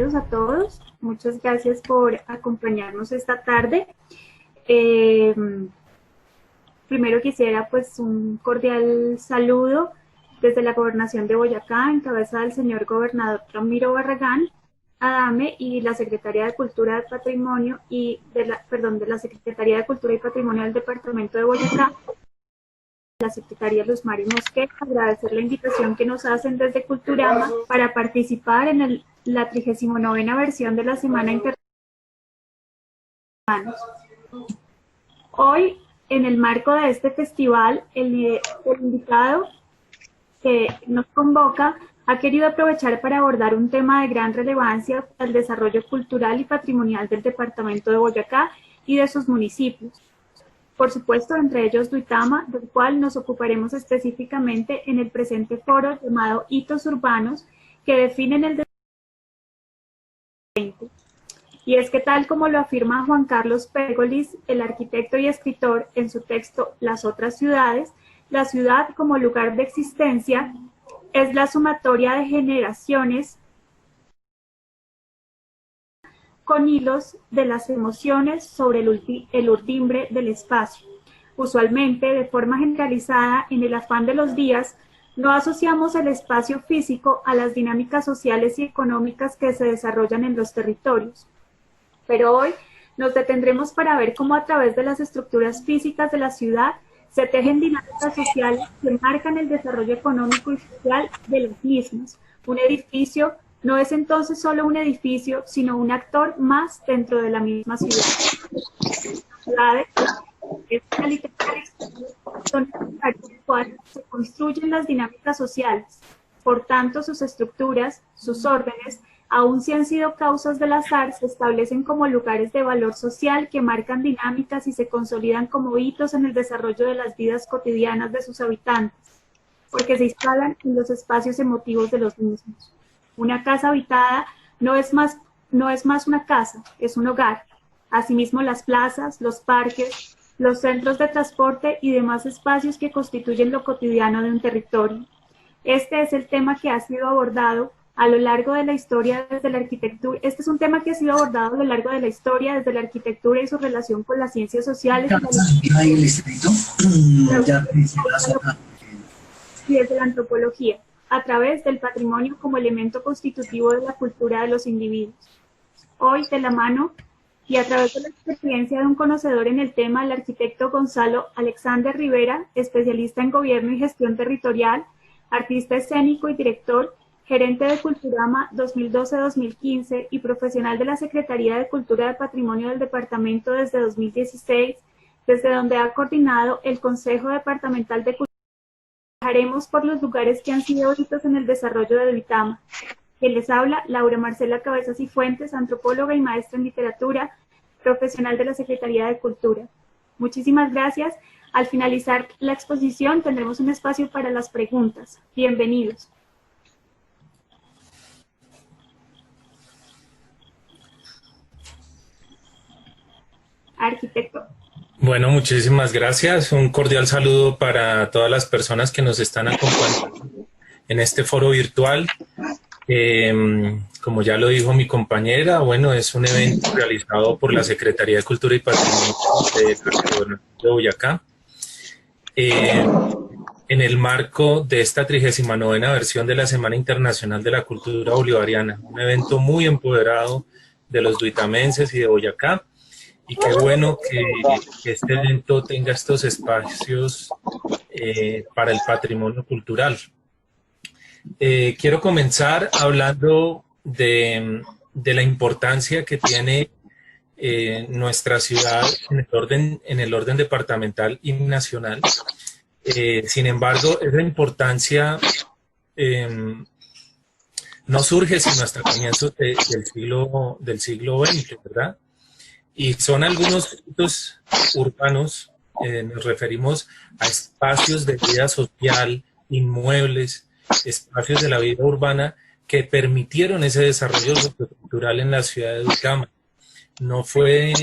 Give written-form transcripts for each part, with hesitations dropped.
bienvenidos a todos. Muchas gracias por acompañarnos esta tarde. Primero quisiera pues un cordial saludo desde la Gobernación de Boyacá, en cabeza del señor gobernador Ramiro Barragán Adame y la Secretaría de Cultura del Patrimonio y de la Secretaría de Cultura y Patrimonio del Departamento de Boyacá, la Secretaría Luz Mari Mosquera, agradecer la invitación que nos hacen desde Culturama para participar en la 39ª versión de la Semana Internacional. Hoy, en el marco de este festival, el invitado que nos convoca ha querido aprovechar para abordar un tema de gran relevancia para el desarrollo cultural y patrimonial del departamento de Boyacá y de sus municipios. Por supuesto, entre ellos Duitama, del cual nos ocuparemos específicamente en el presente foro llamado Hitos Urbanos, que definen el desarrollo. Y es que tal como lo afirma Juan Carlos Pérgolis, el arquitecto y escritor, en su texto Las otras ciudades, la ciudad como lugar de existencia es la sumatoria de generaciones con hilos de las emociones sobre el urdimbre del espacio. Usualmente, de forma generalizada, en el afán de los días, no asociamos el espacio físico a las dinámicas sociales y económicas que se desarrollan en los territorios. Pero hoy nos detendremos para ver cómo a través de las estructuras físicas de la ciudad se tejen dinámicas sociales que marcan el desarrollo económico y social de los mismos. Un edificio no es entonces solo un edificio, sino un actor más dentro de la misma ciudad. Ciudades son en el cual se construyen las dinámicas sociales. Por tanto, sus estructuras, sus órdenes, aun si han sido causas del azar, se establecen como lugares de valor social que marcan dinámicas y se consolidan como hitos en el desarrollo de las vidas cotidianas de sus habitantes, porque se instalan en los espacios emotivos de los mismos. Una casa habitada no es más una casa, es un hogar. Asimismo, las plazas, los parques, los centros de transporte y demás espacios que constituyen lo cotidiano de un territorio. Este es el tema que ha sido abordado a lo largo de la historia desde la arquitectura. Este es un tema que ha sido abordado a lo largo de la historia desde la arquitectura y su relación con las ciencias sociales y desde la antropología, a través del patrimonio como elemento constitutivo de la cultura de los individuos. Hoy, de la mano y a través de la experiencia de un conocedor en el tema, el arquitecto Gonzalo Alexander Rivera, especialista en gobierno y gestión territorial, artista escénico y director, gerente de Culturama 2012-2015 y profesional de la Secretaría de Cultura y Patrimonio del Departamento desde 2016, desde donde ha coordinado el Consejo Departamental de Cultura. Viajaremos por los lugares que han sido hitos en el desarrollo de Duitama. Quien les habla, Laura Marcela Cabezas y Fuentes, antropóloga y maestra en literatura, profesional de la Secretaría de Cultura. Muchísimas gracias. Al finalizar la exposición tendremos un espacio para las preguntas. Bienvenidos. Arquitecto. Bueno, muchísimas gracias. Un cordial saludo para todas las personas que nos están acompañando en este foro virtual. Como ya lo dijo mi compañera, bueno, es un evento realizado por la Secretaría de Cultura y Patrimonio de Boyacá. En el marco de esta 39ª versión de la Semana Internacional de la Cultura Bolivariana, un evento muy empoderado de los duitamenses y de Boyacá. Y qué bueno que este evento tenga estos espacios para el patrimonio cultural. Quiero comenzar hablando de la importancia que tiene nuestra ciudad en el orden departamental y nacional. Sin embargo, esa importancia no surge sino hasta comienzos del siglo XX, ¿verdad? Y son algunos hitos urbanos, nos referimos a espacios de vida social, inmuebles, espacios de la vida urbana que permitieron ese desarrollo sociocultural en la ciudad de Duitama. No fue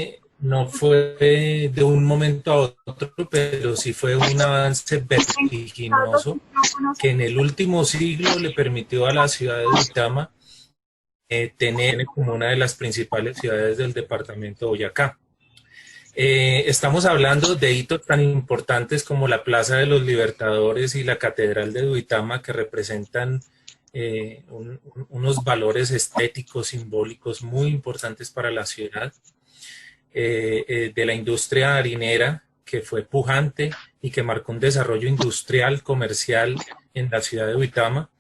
de un momento a otro, pero sí fue un avance vertiginoso que en el último siglo le permitió a la ciudad de Duitama tener como una de las principales ciudades del departamento de Boyacá. Estamos hablando de hitos tan importantes como la Plaza de los Libertadores y la Catedral de Duitama, que representan unos valores estéticos, simbólicos muy importantes para la ciudad, de la industria harinera, que fue pujante y que marcó un desarrollo industrial, comercial en la ciudad de Duitama.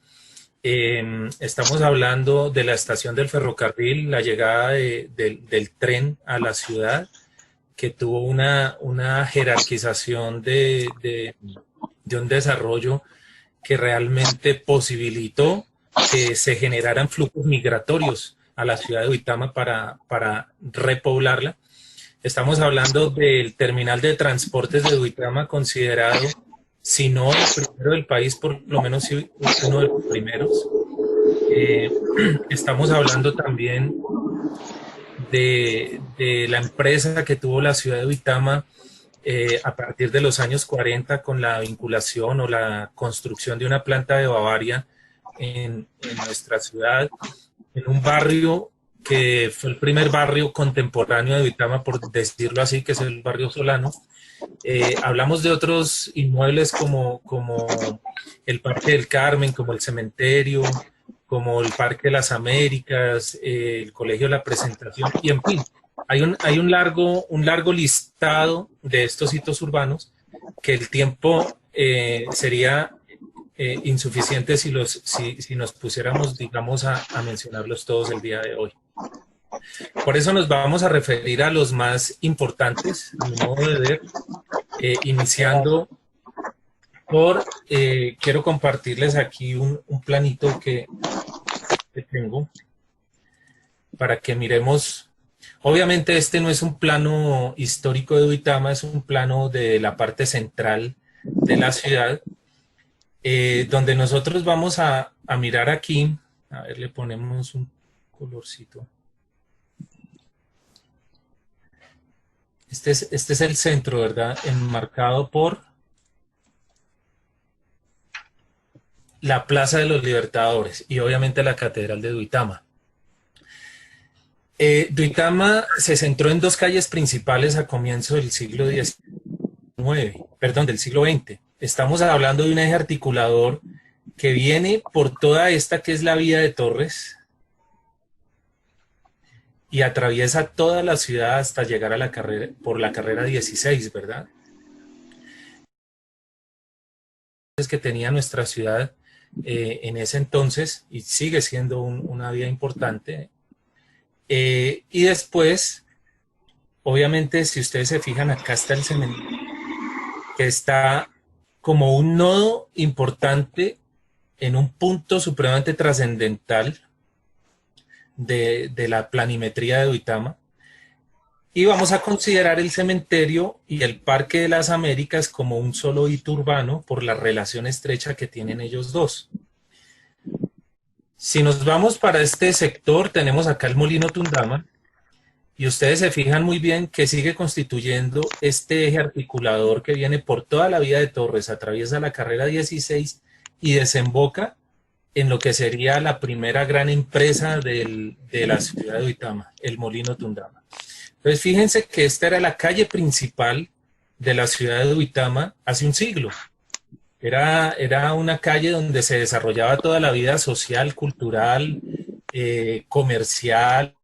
Estamos hablando de la estación del ferrocarril, la llegada del tren a la ciudad, que tuvo una jerarquización de un desarrollo que realmente posibilitó que se generaran flujos migratorios a la ciudad de Duitama para repoblarla. Estamos hablando del terminal de transportes de Duitama, considerado, si no el primero del país, por lo menos uno de los primeros. Estamos hablando también de la empresa que tuvo la ciudad de Duitama a partir de los años 40 con la vinculación o la construcción de una planta de Bavaria en nuestra ciudad, en un barrio que fue el primer barrio contemporáneo de Duitama, por decirlo así, que es el barrio Solano. Hablamos de otros inmuebles como el Parque del Carmen, como el cementerio, como el Parque de las Américas, el Colegio de la Presentación, y en fin, hay un largo listado de estos hitos urbanos que el tiempo sería insuficiente si nos pusiéramos, digamos, a mencionarlos todos el día de hoy. Por eso nos vamos a referir a los más importantes, a mi modo de ver, iniciando por, quiero compartirles aquí un planito que tengo para que miremos. Obviamente este no es un plano histórico de Duitama, es un plano de la parte central de la ciudad, donde nosotros vamos a mirar aquí. A ver, le ponemos un colorcito. Este es el centro, ¿verdad? Enmarcado por la Plaza de los Libertadores y obviamente la Catedral de Duitama. Duitama se centró en dos calles principales a comienzo del siglo XIX, perdón, del siglo XX. Estamos hablando de un eje articulador que viene por toda esta que es la vía de Torres y atraviesa toda la ciudad hasta llegar a la carrera, por la carrera 16, ¿verdad? Es que tenía nuestra ciudad en ese entonces y sigue siendo una vía importante. Y después, obviamente, si ustedes se fijan, acá está el cementerio, que está como un nodo importante en un punto supremamente trascendental de la planimetría de Duitama. Y vamos a considerar el cementerio y el Parque de las Américas como un solo hito urbano por la relación estrecha que tienen ellos dos. Si nos vamos para este sector, tenemos acá el Molino Tundama, y ustedes se fijan muy bien que sigue constituyendo este eje articulador que viene por toda la vía de Torres, atraviesa la carrera 16 y desemboca en lo que sería la primera gran empresa de la ciudad de Duitama, el Molino Tundama. Entonces fíjense que esta era la calle principal de la ciudad de Duitama hace un siglo. Era una calle donde se desarrollaba toda la vida social, cultural, comercial.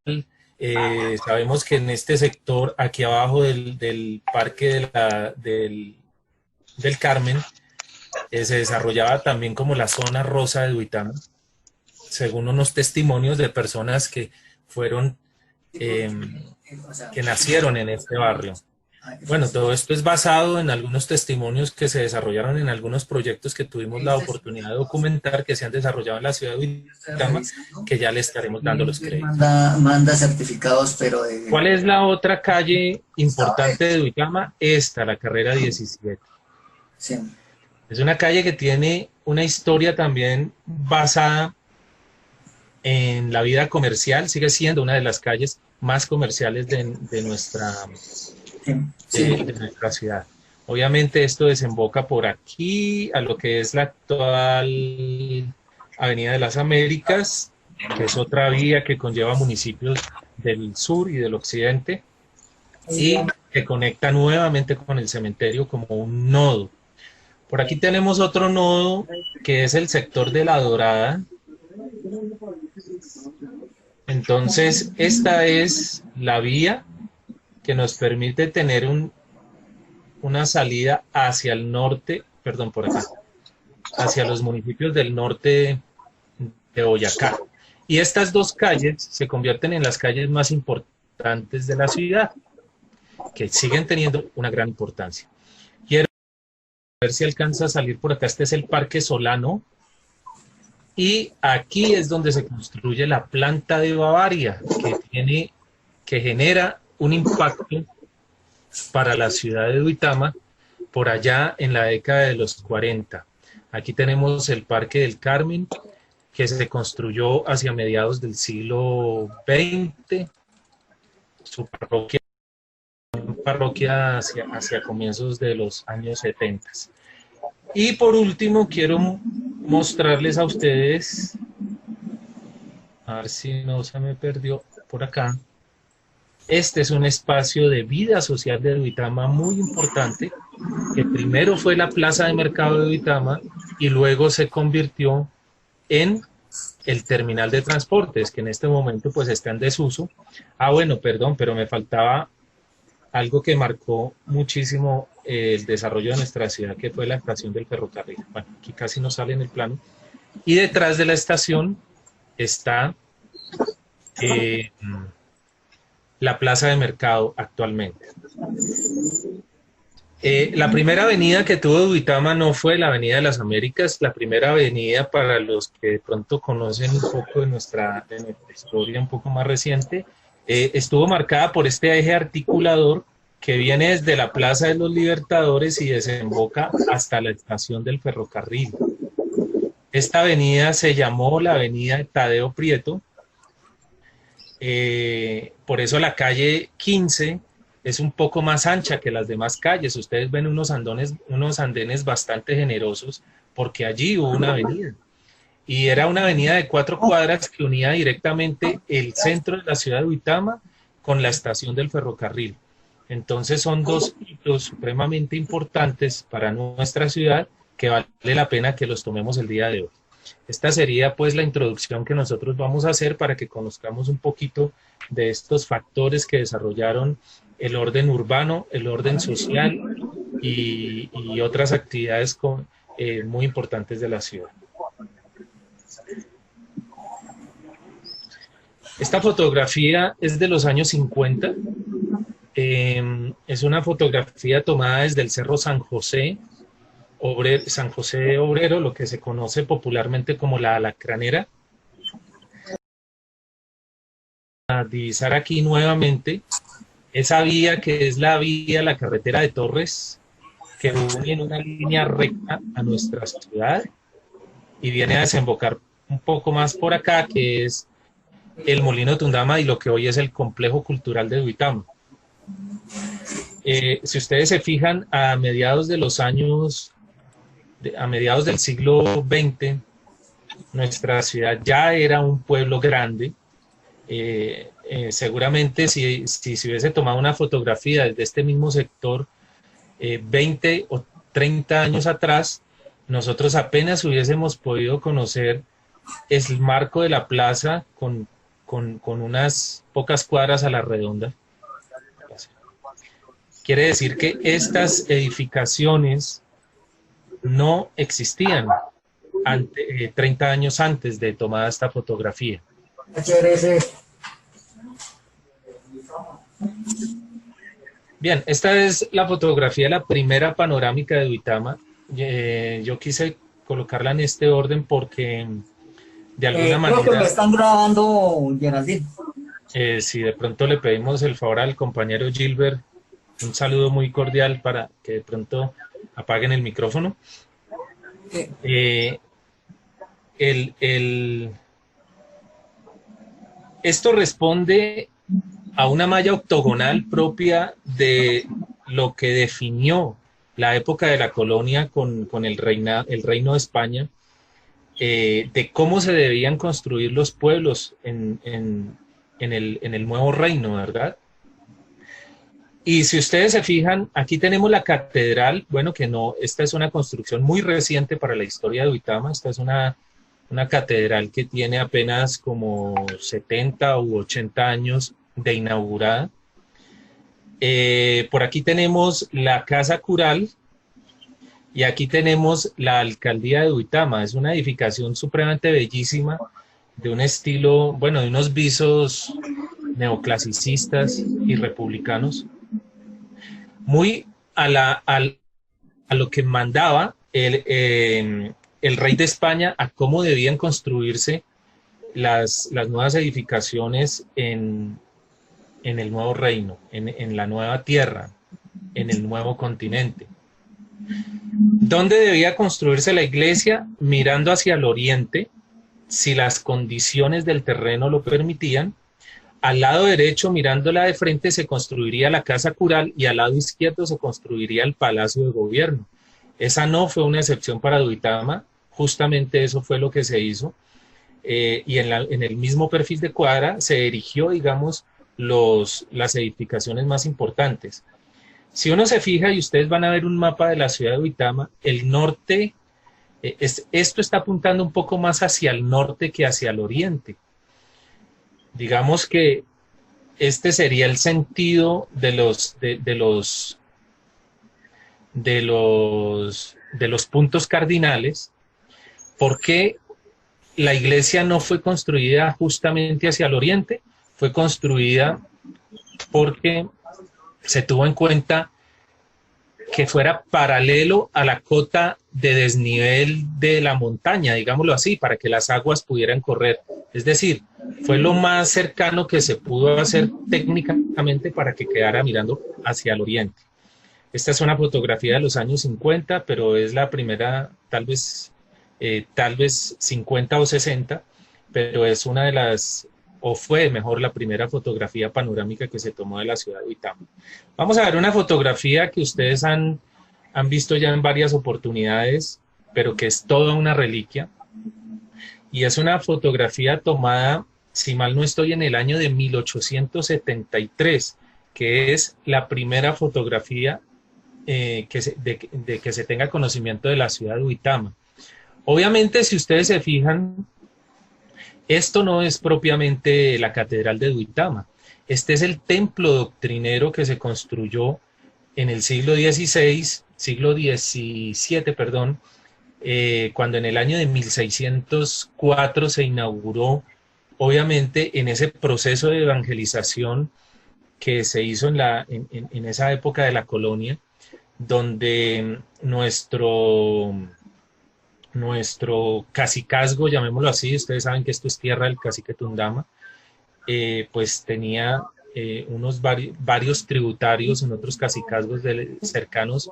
Sabemos que en este sector, aquí abajo del Parque del Carmen, se desarrollaba también como la zona rosa de Duitama, según unos testimonios de personas que fueron, que nacieron en este barrio. Bueno, todo esto es basado en algunos testimonios que se desarrollaron en algunos proyectos que tuvimos la oportunidad de documentar, que se han desarrollado en la ciudad de Duitama, que ya le estaremos dando los créditos. Manda certificados, pero... ¿Cuál es la otra calle importante de Duitama? Esta, la carrera 17. Sí. Es una calle que tiene una historia también basada en la vida comercial, sigue siendo una de las calles más comerciales de nuestra... de nuestra ciudad. Obviamente esto desemboca por aquí a lo que es la actual Avenida de las Américas que es otra vía que conlleva municipios del sur y del occidente, y que conecta nuevamente con el cementerio como un nodo. Por aquí tenemos otro nodo que es el sector de La Dorada. Entonces, esta es la vía que nos permite tener una salida hacia el norte, perdón, por acá, hacia los municipios del norte de Boyacá. Y estas dos calles se convierten en las calles más importantes de la ciudad, que siguen teniendo una gran importancia. Quiero ver si alcanza a salir por acá. Este es el Parque Solano. Y aquí es donde se construye la planta de Bavaria, que genera un impacto para la ciudad de Duitama por allá en la década de los 40. Aquí tenemos el Parque del Carmen, que se construyó hacia mediados del siglo XX, su parroquia hacia comienzos de los años 70. Y por último quiero mostrarles a ustedes, a ver si no se me perdió por acá, este es un espacio de vida social de Duitama muy importante, que primero fue la plaza de mercado de Duitama y luego se convirtió en el terminal de transportes, que en este momento pues está en desuso. Ah, bueno, perdón, pero me faltaba algo que marcó muchísimo el desarrollo de nuestra ciudad, que fue la estación del ferrocarril. Bueno, aquí casi no sale en el plano. Y detrás de la estación está la plaza de mercado actualmente. La primera avenida que tuvo Duitama no fue la Avenida de las Américas. La primera avenida, para los que de pronto conocen un poco de nuestra historia un poco más reciente, estuvo marcada por este eje articulador que viene desde la Plaza de los Libertadores y desemboca hasta la estación del ferrocarril. Esta avenida se llamó la Avenida Tadeo Prieto. Por eso la calle 15 es un poco más ancha que las demás calles. Ustedes ven unos andenes bastante generosos porque allí hubo una avenida. Y era una avenida de 4 cuadras que unía directamente el centro de la ciudad de Duitama con la estación del ferrocarril. Entonces son dos hitos supremamente importantes para nuestra ciudad que vale la pena que los tomemos el día de hoy. Esta sería pues la introducción que nosotros vamos a hacer para que conozcamos un poquito de estos factores que desarrollaron el orden urbano, el orden social y otras actividades muy importantes de la ciudad. Esta fotografía es de los años 50. Es una fotografía tomada desde el Cerro San José Obrero, lo que se conoce popularmente como la Alacranera. A divisar aquí nuevamente esa vía que es la carretera de Torres, que une en una línea recta a nuestra ciudad y viene a desembocar un poco más por acá, que es el Molino Tundama y lo que hoy es el Complejo Cultural de Duitama. Si ustedes se fijan, a mediados del siglo XX, nuestra ciudad ya era un pueblo grande. Seguramente si se hubiese tomado una fotografía desde este mismo sector 20 o 30 años atrás, nosotros apenas hubiésemos podido conocer el marco de la plaza con unas pocas cuadras a la redonda. Quiere decir que estas edificaciones no existían 30 años antes de tomada esta fotografía. Bien, esta es la fotografía de la primera panorámica de Duitama. Yo quise colocarla en este orden porque de alguna manera... Creo que me están grabando, Geraldine. Si de pronto le pedimos el favor al compañero Gilbert, un saludo muy cordial para que de pronto apaguen el micrófono. Esto responde a una malla octogonal propia de lo que definió la época de la colonia con el reino de España, de cómo se debían construir los pueblos en el nuevo reino, ¿verdad? Y si ustedes se fijan, aquí tenemos la catedral, bueno, que no, esta es una construcción muy reciente para la historia de Duitama, esta es una catedral que tiene apenas como 70 u 80 años de inaugurada. Por aquí tenemos la Casa Cural y aquí tenemos la Alcaldía de Duitama. Es una edificación supremamente bellísima, de un estilo, bueno, de unos visos neoclasicistas y republicanos, muy a lo que mandaba el rey de España, a cómo debían construirse las nuevas edificaciones en el nuevo reino, en la nueva tierra, en el nuevo continente. ¿Dónde debía construirse la iglesia? Mirando hacia el oriente, si las condiciones del terreno lo permitían. Al lado derecho, mirándola de frente, se construiría la Casa Cural y al lado izquierdo se construiría el Palacio de Gobierno. Esa no fue una excepción para Duitama, justamente eso fue lo que se hizo. Y en el mismo perfil de cuadra se erigió, digamos, las edificaciones más importantes. Si uno se fija y ustedes van a ver un mapa de la ciudad de Duitama, el norte, esto está apuntando un poco más hacia el norte que hacia el oriente. Digamos que este sería el sentido de los puntos cardinales. ¿Por qué la iglesia no fue construida justamente hacia el oriente? Fue construida porque se tuvo en cuenta que fuera paralelo a la cota de desnivel de la montaña, digámoslo así, para que las aguas pudieran correr. Es decir, fue lo más cercano que se pudo hacer técnicamente para que quedara mirando hacia el oriente. Esta es una fotografía de los años 50, pero es la primera, tal vez 50 o 60, pero es una de las, o fue mejor la primera fotografía panorámica que se tomó de la ciudad de Duitama. Vamos a ver una fotografía que ustedes han visto ya en varias oportunidades, pero que es toda una reliquia. Y es una fotografía tomada, si mal no estoy, en el año de 1873, que es la primera fotografía de que se tenga conocimiento de la ciudad de Duitama. Obviamente, si ustedes se fijan, esto no es propiamente la Catedral de Duitama. Este es el templo doctrinero que se construyó en el siglo XVII, perdón, cuando en el año de 1604 se inauguró, obviamente en ese proceso de evangelización que se hizo en esa época de la colonia, donde nuestro cacicazgo, llamémoslo así, ustedes saben que esto es tierra del cacique Tundama, pues tenía varios tributarios en otros cacicazgos cercanos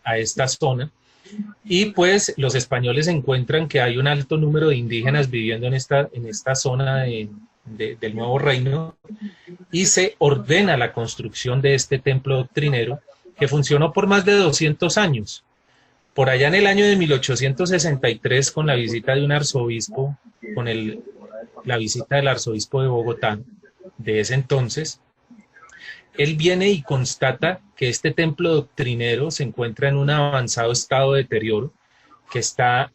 a esta zona. Y pues los españoles encuentran que hay un alto número de indígenas viviendo en esta zona del nuevo reino y se ordena la construcción de este templo doctrinero que funcionó por más de 200 años. Por allá en el año de 1863, con la visita de un arzobispo, la visita del arzobispo de Bogotá de ese entonces, él viene y constata que este templo doctrinero se encuentra en un avanzado estado de deterioro, que está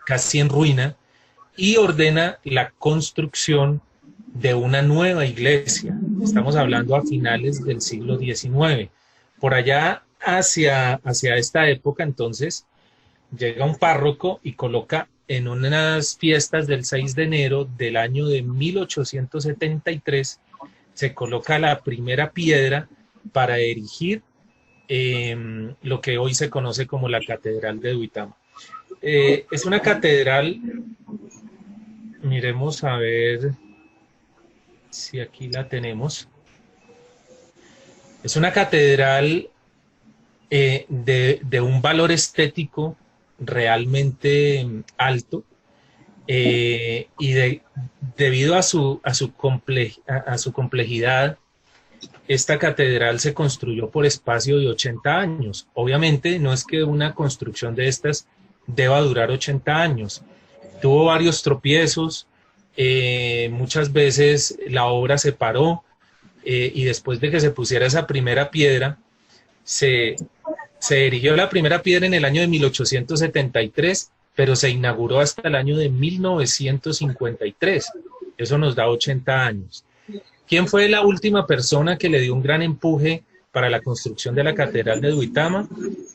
casi en ruina, y ordena la construcción de una nueva iglesia. Estamos hablando a finales del siglo XIX. Por allá, hacia esta época, entonces, llega un párroco y coloca en unas fiestas del 6 de enero del año de 1873, se coloca la primera piedra para erigir lo que hoy se conoce como la Catedral de Duitama. Es una catedral, miremos a ver si aquí la tenemos. Es una catedral de un valor estético realmente alto, y debido a su complejidad, esta catedral se construyó por espacio de 80 años. Obviamente no es que una construcción de estas deba durar 80 años. Tuvo varios tropiezos, muchas veces la obra se paró, y después de que se pusiera esa primera piedra, se erigió la primera piedra en el año de 1873, pero se inauguró hasta el año de 1953. Eso nos da 80 años. ¿Quién fue la última persona que le dio un gran empuje para la construcción de la Catedral de Duitama?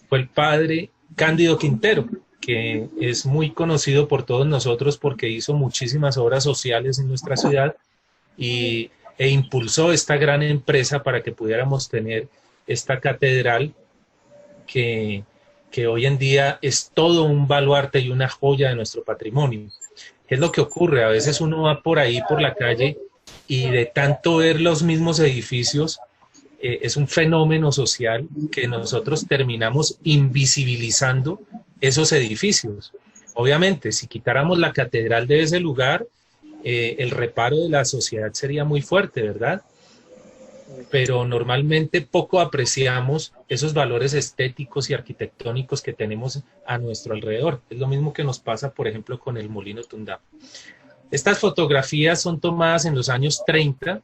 Fue el padre Cándido Quintero, que es muy conocido por todos nosotros porque hizo muchísimas obras sociales en nuestra ciudad e impulsó esta gran empresa para que pudiéramos tener esta catedral que hoy en día es todo un baluarte y una joya de nuestro patrimonio. ¿Qué es lo que ocurre? A veces uno va por ahí, por la calle, y de tanto ver los mismos edificios, es un fenómeno social que nosotros terminamos invisibilizando esos edificios. Obviamente, si quitáramos la catedral de ese lugar, el reparo de la sociedad sería muy fuerte, ¿verdad? Pero normalmente poco apreciamos esos valores estéticos y arquitectónicos que tenemos a nuestro alrededor. Es lo mismo que nos pasa, por ejemplo, con el Molino Tundá. Estas fotografías son tomadas en los años 30,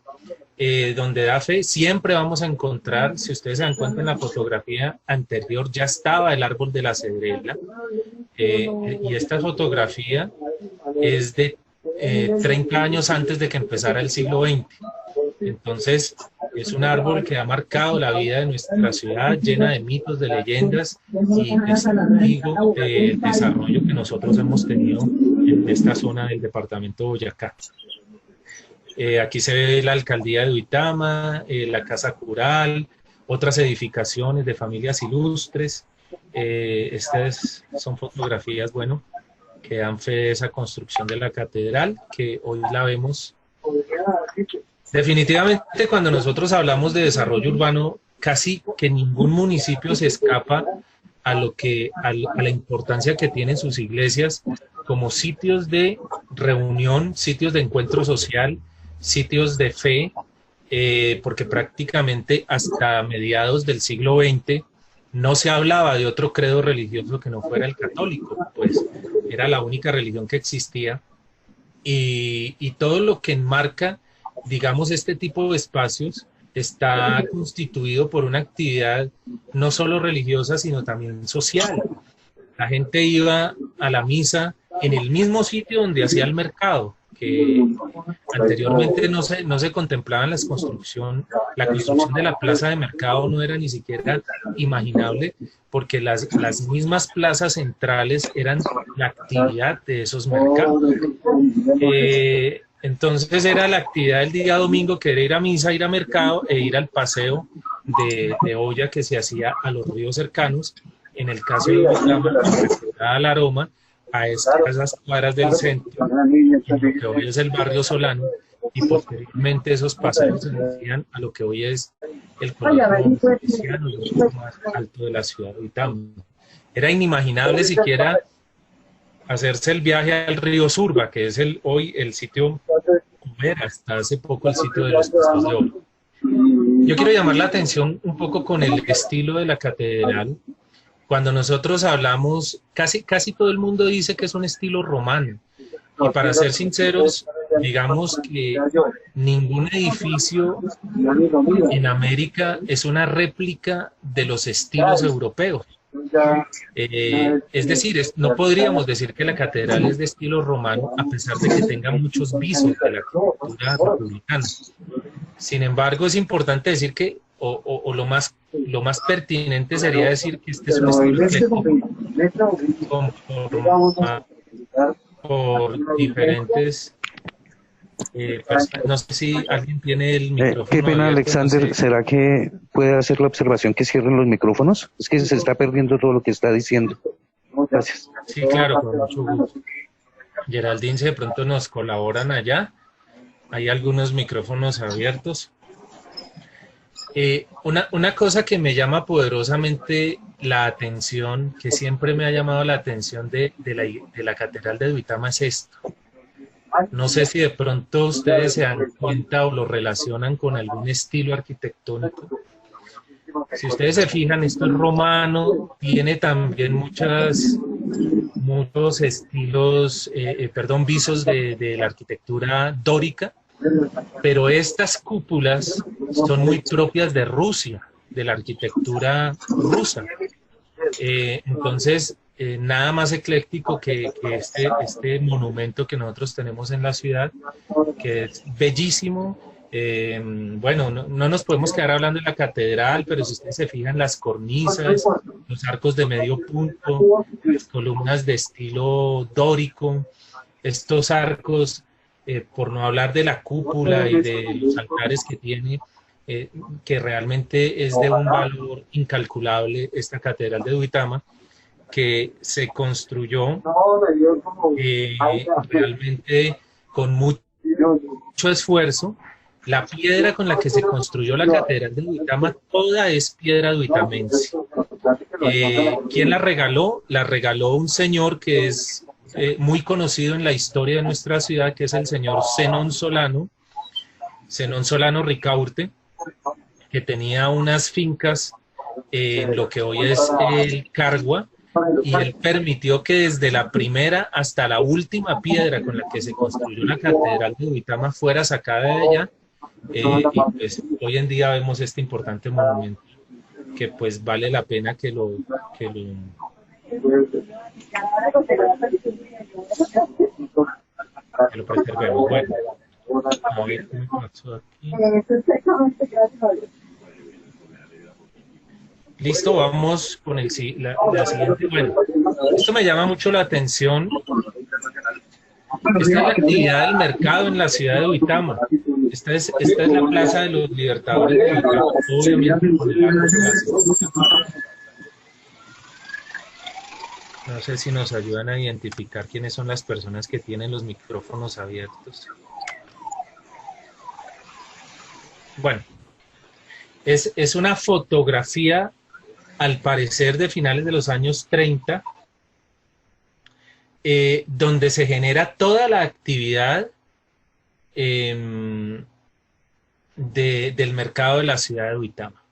donde da fe, siempre vamos a encontrar, si ustedes se dan cuenta en la fotografía anterior, ya estaba el árbol de la cedrela, y esta fotografía es de 30 años antes de que empezara el siglo XX. Entonces, es un árbol que ha marcado la vida de nuestra ciudad, llena de mitos, de leyendas, y es testigo del desarrollo que nosotros hemos tenido en esta zona del departamento de Boyacá. Aquí se ve la alcaldía de Duitama, la casa cural, otras edificaciones de familias ilustres. Estas son fotografías, bueno, que dan fe de esa construcción de la catedral, que hoy la vemos. Definitivamente, cuando nosotros hablamos de desarrollo urbano, casi que ningún municipio se escapa a la importancia que tienen sus iglesias como sitios de reunión, sitios de encuentro social, sitios de fe, porque prácticamente hasta mediados del siglo XX no se hablaba de otro credo religioso que no fuera el católico, pues era la única religión que existía, y todo lo que enmarca, digamos, este tipo de espacios está constituido por una actividad no solo religiosa, sino también social. La gente iba a la misa en el mismo sitio donde hacía el mercado, que anteriormente no se contemplaba en la construcción de la plaza de mercado, no era ni siquiera imaginable, porque las mismas plazas centrales eran la actividad de esos mercados. Entonces era la actividad del día domingo, que era ir a misa, ir a mercado e ir al paseo de olla que se hacía a los ríos cercanos. En el caso de Duitama, a la Aroma, a esas cuadras del centro, en lo que hoy es el barrio Solano, y posteriormente esos paseos se hacían a lo que hoy es el colegio cristiano, el punto más alto de la ciudad de Duitama. Era inimaginable siquiera hacerse el viaje al río Surba, que es hoy el sitio, era hasta hace poco el sitio de los pescados de oro. Yo quiero llamar la atención un poco con el estilo de la catedral. Cuando nosotros hablamos, casi todo el mundo dice que es un estilo romano. Y para ser sinceros, digamos que ningún edificio en América es una réplica de los estilos europeos. Es decir, no podríamos decir que la catedral es de estilo romano, a pesar de que tenga muchos visos de la cultura republicana. Sin embargo, es importante decir que, o lo más pertinente sería decir que este es un estilo ecléctico, por diferentes no sé si alguien tiene el micrófono. Qué pena, abierto, Alexander, no sé. ¿Será que puede hacer la observación que cierren los micrófonos? Es que se está perdiendo todo lo que está diciendo. Gracias. Sí, claro, con mucho gusto. Geraldine, si de pronto nos colaboran allá, hay algunos micrófonos abiertos. Una cosa que me llama poderosamente la atención, que siempre me ha llamado la atención de la Catedral de Duitama, es esto. No sé si de pronto ustedes se dan cuenta o lo relacionan con algún estilo arquitectónico. Si ustedes se fijan, esto es romano, tiene también muchas muchos estilos, visos de la arquitectura dórica, pero estas cúpulas son muy propias de Rusia, de la arquitectura rusa. Entonces, nada más ecléctico que este monumento que nosotros tenemos en la ciudad, que es bellísimo. Bueno, no nos podemos quedar hablando de la catedral, pero si ustedes se fijan, las cornisas, los arcos de medio punto, las columnas de estilo dórico, estos arcos, por no hablar de la cúpula y de los altares que tiene, que realmente es de un valor incalculable esta catedral de Duitama, que se construyó realmente con mucho esfuerzo. La piedra con la que se construyó la catedral de Duitama, toda es piedra duitamense. ¿Quién la regaló? La regaló un señor que es muy conocido en la historia de nuestra ciudad, que es el señor Zenón Solano Ricaurte, que tenía unas fincas en lo que hoy es el Cargua, y él permitió que desde la primera hasta la última piedra con la que se construyó la catedral de Duitama fuera sacada de allá, y pues hoy en día vemos este importante monumento que pues vale la pena que lo preservemos. Bueno, a ver qué me pasó aquí. Listo, vamos con la siguiente. Bueno, esto me llama mucho la atención. Esta es la actividad del mercado en la ciudad de Duitama. Esta es la Plaza de los Libertadores de Duitama, obviamente con el arco vacío. No sé si nos ayudan a identificar quiénes son las personas que tienen los micrófonos abiertos. Bueno, es una fotografía, al parecer, de finales de los años 30, donde se genera toda la actividad del mercado de la ciudad de Duitama.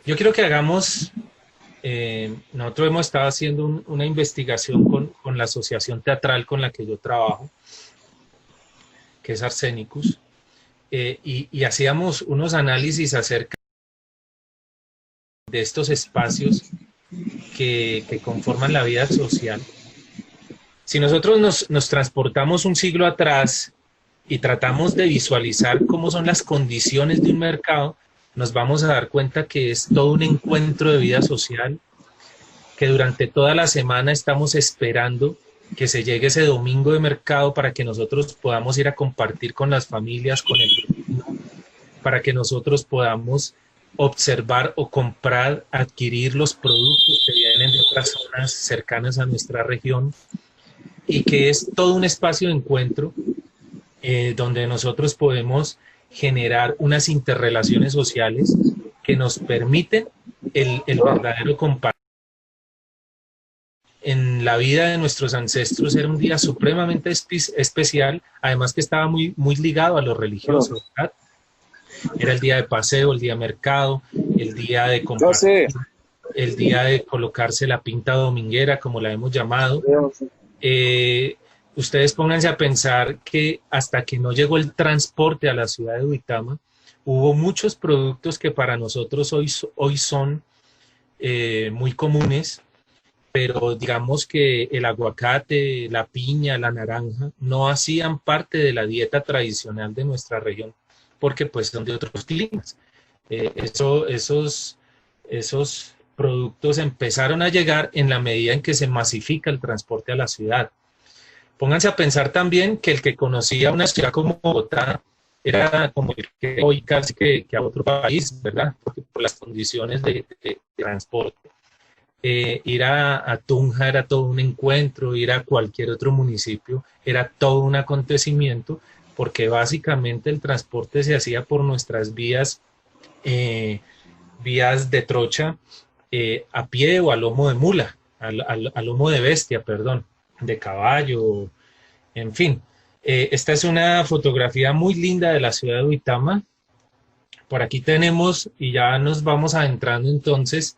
Yo quiero que hagamos, nosotros hemos estado haciendo una investigación con la asociación teatral con la que yo trabajo, que es Arsenicus, y hacíamos unos análisis acerca de estos espacios que conforman la vida social. Si nosotros nos transportamos un siglo atrás y tratamos de visualizar cómo son las condiciones de un mercado, nos vamos a dar cuenta que es todo un encuentro de vida social, que durante toda la semana estamos esperando que se llegue ese domingo de mercado para que nosotros podamos ir a compartir con las familias, con el vecino, para que nosotros podamos observar o comprar, adquirir los productos que vienen de otras zonas cercanas a nuestra región, y que es todo un espacio de encuentro donde nosotros podemos generar unas interrelaciones sociales que nos permiten el verdadero compartir. En la vida de nuestros ancestros era un día supremamente especial, además que estaba muy ligado a lo religioso, ¿verdad? Era el día de paseo, el día de mercado, el día de compartir, el día de colocarse la pinta dominguera, como la hemos llamado. Ustedes pónganse a pensar que hasta que no llegó el transporte a la ciudad de Duitama, hubo muchos productos que para nosotros hoy son muy comunes, pero digamos que el aguacate, la piña, la naranja, no hacían parte de la dieta tradicional de nuestra región, porque pues son de otros climas. Esos productos empezaron a llegar en la medida en que se masifica el transporte a la ciudad. Pónganse a pensar también que el que conocía una ciudad como Bogotá era como el que hoy casi que a otro país, ¿verdad? Porque por las condiciones de transporte. Ir a Tunja era todo un encuentro, ir a cualquier otro municipio era todo un acontecimiento, porque básicamente el transporte se hacía por nuestras vías de trocha, a pie o a lomo de mula, a lomo de bestia, perdón, de caballo, en fin. Esta es una fotografía muy linda de la ciudad de Duitama. Por aquí tenemos, y ya nos vamos adentrando entonces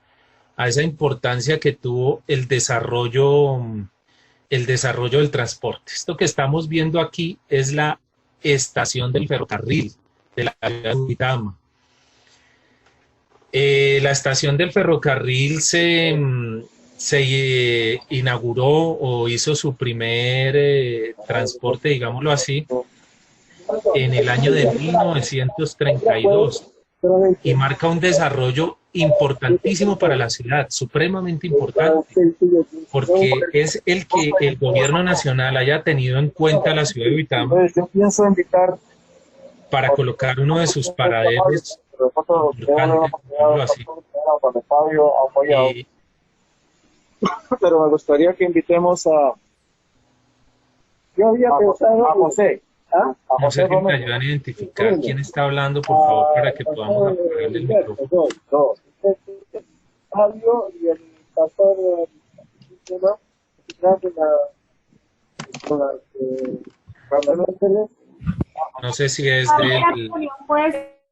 a esa importancia que tuvo el desarrollo del transporte. Esto que estamos viendo aquí es la estación del ferrocarril de la ciudad de Duitama. La estación del ferrocarril se inauguró o hizo su primer transporte, digámoslo así, en el año de 1932 y marca un desarrollo importantísimo para la ciudad, supremamente importante, porque es el que el gobierno nacional haya tenido en cuenta la ciudad de Duitama para colocar uno de sus paraderos importantes, digámoslo así. Pero me gustaría que invitemos a... Yo había pensado a José. ¿Ah? No sé si me ayudan a identificar quién está hablando, por favor, para que podamos apagarle el micrófono. Fabio y el pastor no sé si es Ahora la del... reunión puede ser.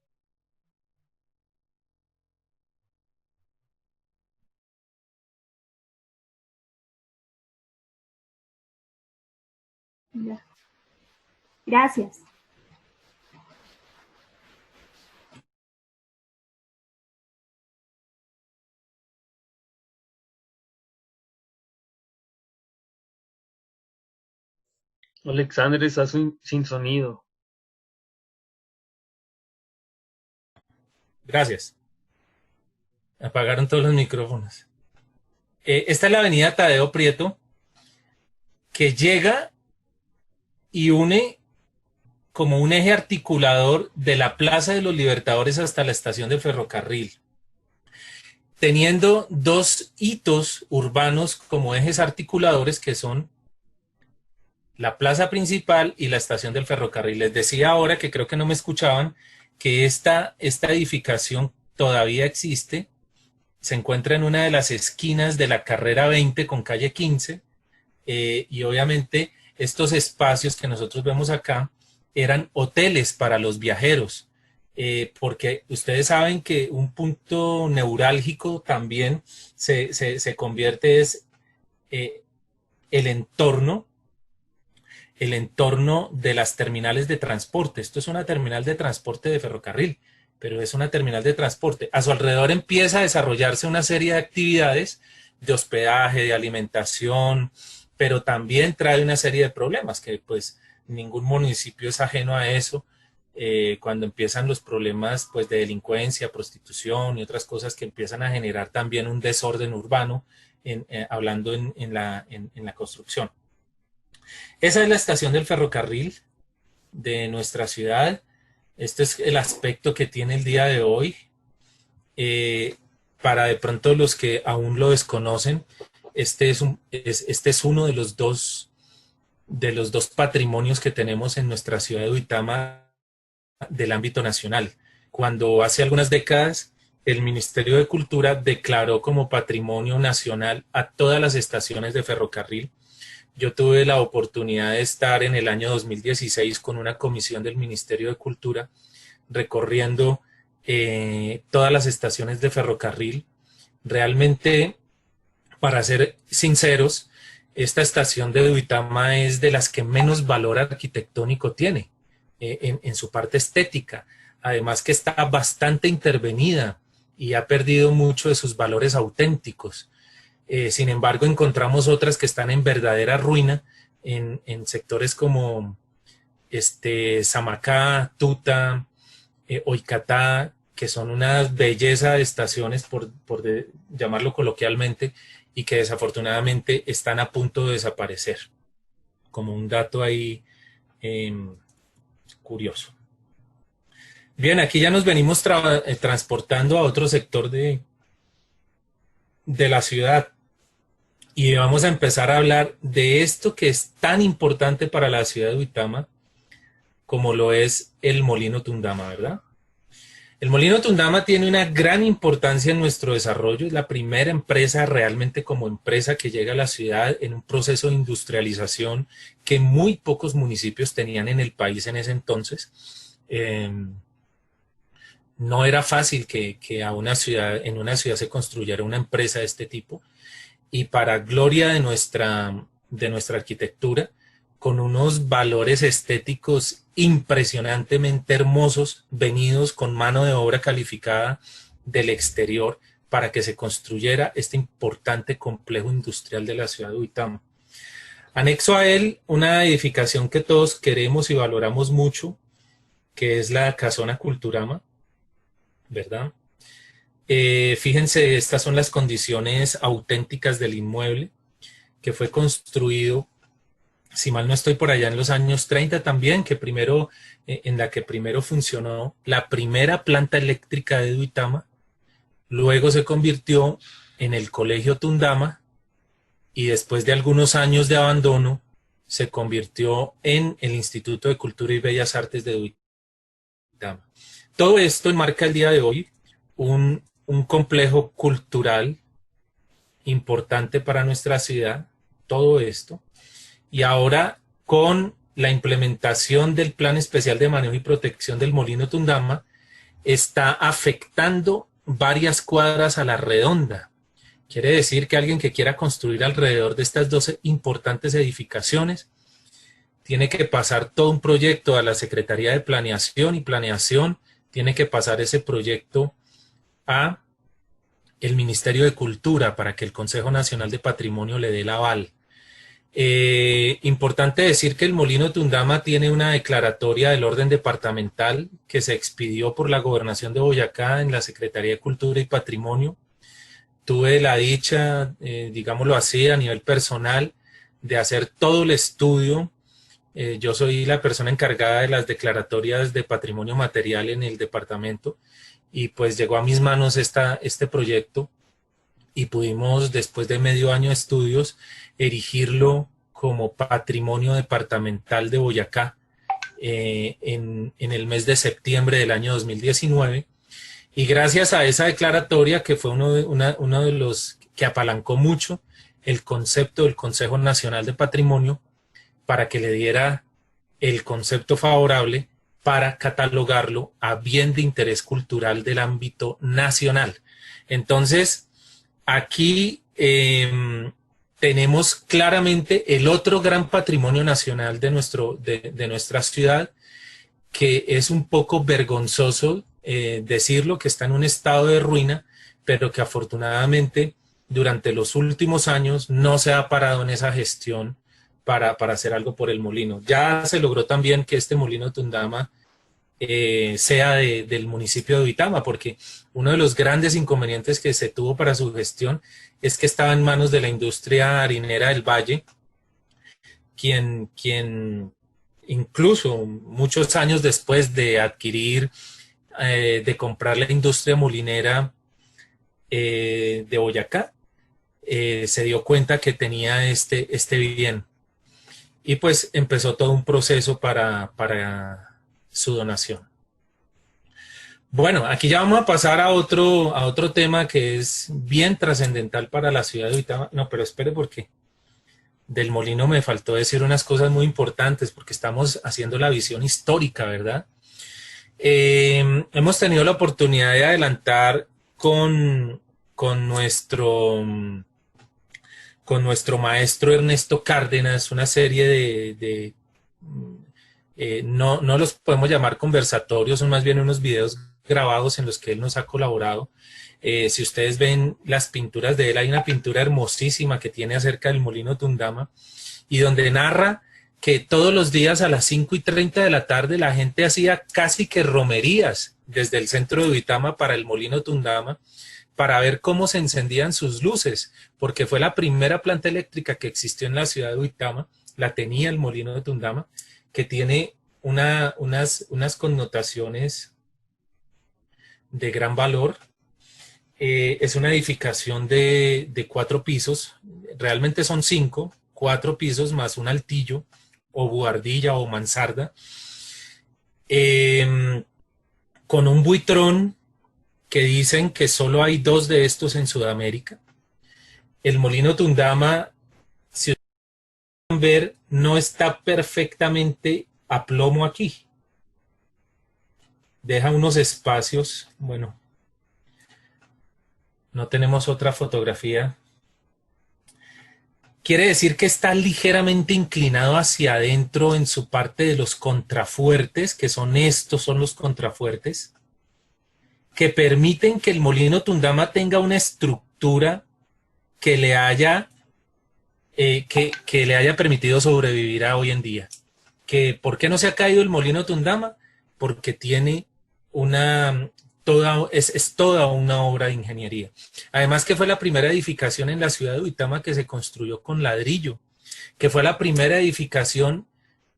Ya. Gracias. Alexander está sin sonido. Gracias. Apagaron todos los micrófonos. Esta es la avenida Tadeo Prieto, que llega y une como un eje articulador de la Plaza de los Libertadores hasta la estación del ferrocarril, teniendo dos hitos urbanos como ejes articuladores que son la plaza principal y la estación del ferrocarril. Les decía ahora, que creo que no me escuchaban, que esta edificación todavía existe, se encuentra en una de las esquinas de la carrera 20 con calle 15, y obviamente estos espacios que nosotros vemos acá eran hoteles para los viajeros, porque ustedes saben que un punto neurálgico también se convierte el entorno de las terminales de transporte. Esto es una terminal de transporte de ferrocarril, pero es una terminal de transporte. A su alrededor empieza a desarrollarse una serie de actividades de hospedaje, de alimentación, pero también trae una serie de problemas que pues ningún municipio es ajeno a eso, cuando empiezan los problemas pues de delincuencia, prostitución y otras cosas que empiezan a generar también un desorden urbano, hablando en la construcción. Esa es la estación del ferrocarril de nuestra ciudad. Este es el aspecto que tiene el día de hoy. Para de pronto los que aún lo desconocen, este es uno de los dos patrimonios que tenemos en nuestra ciudad de Duitama del ámbito nacional. Cuando hace algunas décadas el Ministerio de Cultura declaró como patrimonio nacional a todas las estaciones de ferrocarril. Yo tuve la oportunidad de estar en el año 2016 con una comisión del Ministerio de Cultura recorriendo todas las estaciones de ferrocarril. Realmente, para ser sinceros, esta estación de Duitama es de las que menos valor arquitectónico tiene en su parte estética. Además que está bastante intervenida y ha perdido mucho de sus valores auténticos. Sin embargo, encontramos otras que están en verdadera ruina en sectores como Samacá, Tuta, Oicatá, que son una belleza de estaciones, por llamarlo coloquialmente, y que desafortunadamente están a punto de desaparecer. Como un dato ahí curioso. Bien, aquí ya nos venimos transportando a otro sector de la ciudad. Y vamos a empezar a hablar de esto que es tan importante para la ciudad de Duitama, como lo es el Molino Tundama, ¿verdad? El Molino Tundama tiene una gran importancia en nuestro desarrollo. Es la primera empresa realmente como empresa que llega a la ciudad en un proceso de industrialización que muy pocos municipios tenían en el país en ese entonces. no era fácil que en una ciudad se construyera una empresa de este tipo, y para gloria de nuestra arquitectura, con unos valores estéticos impresionantemente hermosos, venidos con mano de obra calificada del exterior para que se construyera este importante complejo industrial de la ciudad de Uitama. Anexo a él, una edificación que todos queremos y valoramos mucho, que es la Casona Culturama, ¿verdad? Fíjense, estas son las condiciones auténticas del inmueble, que fue construido, si mal no estoy, por allá en los años 30 también, en la que primero funcionó la primera planta eléctrica de Duitama, luego se convirtió en el Colegio Tundama, y después de algunos años de abandono, se convirtió en el Instituto de Cultura y Bellas Artes de Duitama. Todo esto enmarca el día de hoy un complejo cultural importante para nuestra ciudad, todo esto, y ahora con la implementación del Plan Especial de Manejo y Protección del Molino Tundama, está afectando varias cuadras a la redonda. Quiere decir que alguien que quiera construir alrededor de estas 12 importantes edificaciones tiene que pasar todo un proyecto a la Secretaría de Planeación, y Planeación tiene que pasar ese proyecto a el Ministerio de Cultura para que el Consejo Nacional de Patrimonio le dé el aval. Importante decir que el Molino Tundama tiene una declaratoria del orden departamental que se expidió por la Gobernación de Boyacá en la Secretaría de Cultura y Patrimonio. Tuve la dicha, digámoslo así, a nivel personal, de hacer todo el estudio. Yo soy la persona encargada de las declaratorias de patrimonio material en el departamento, y pues llegó a mis manos este proyecto, y pudimos, después de medio año de estudios, erigirlo como patrimonio departamental de Boyacá en el mes de septiembre del año 2019. Y gracias a esa declaratoria, que fue uno de los que apalancó mucho el concepto del Consejo Nacional de Patrimonio para que le diera el concepto favorable para catalogarlo a bien de interés cultural del ámbito nacional. Entonces, aquí tenemos claramente el otro gran patrimonio nacional de nuestra ciudad, que es un poco vergonzoso decirlo, que está en un estado de ruina, pero que afortunadamente durante los últimos años no se ha parado en esa gestión para hacer algo por el molino. Ya se logró también que este Molino Tundama sea del municipio de Uitama, porque uno de los grandes inconvenientes que se tuvo para su gestión es que estaba en manos de la industria harinera del Valle, quien incluso muchos años después de adquirir, de comprar la industria molinera de Boyacá, se dio cuenta que tenía este bien, y pues empezó todo un proceso para su donación. Bueno, aquí ya vamos a pasar a otro tema que es bien trascendental para la ciudad de Uitama. No, pero espere, porque del molino me faltó decir unas cosas muy importantes, porque estamos haciendo la visión histórica, ¿verdad? Hemos tenido la oportunidad de adelantar con nuestro maestro Ernesto Cárdenas una serie no los podemos llamar conversatorios, son más bien unos videos grabados en los que él nos ha colaborado. Si ustedes ven las pinturas de él, hay una pintura hermosísima que tiene acerca del Molino Tundama, y donde narra que todos los días a las 5:30 de la tarde la gente hacía casi que romerías desde el centro de Uitama para el Molino Tundama, para ver cómo se encendían sus luces, porque fue la primera planta eléctrica que existió en la ciudad de Uitama, la tenía el Molino de Tundama, que tiene unas connotaciones de gran valor. Es una edificación de 4 pisos, realmente son 5, 4 pisos más un altillo, o buhardilla o mansarda, con un buitrón que dicen que solo hay 2 de estos en Sudamérica. El Molino Tundama, si ustedes pueden ver, no está perfectamente a plomo aquí. deja unos espacios. Bueno, no tenemos otra fotografía. Quiere decir que está ligeramente inclinado hacia adentro en su parte de los contrafuertes, que son estos, son los contrafuertes, que permiten que el molino Tundama tenga una estructura que le haya, que le haya permitido sobrevivir a hoy en día. ¿Por qué no se ha caído el molino Tundama? Porque tiene es toda una obra de ingeniería. Además que fue la primera edificación en la ciudad de Duitama que se construyó con ladrillo, que fue la primera edificación,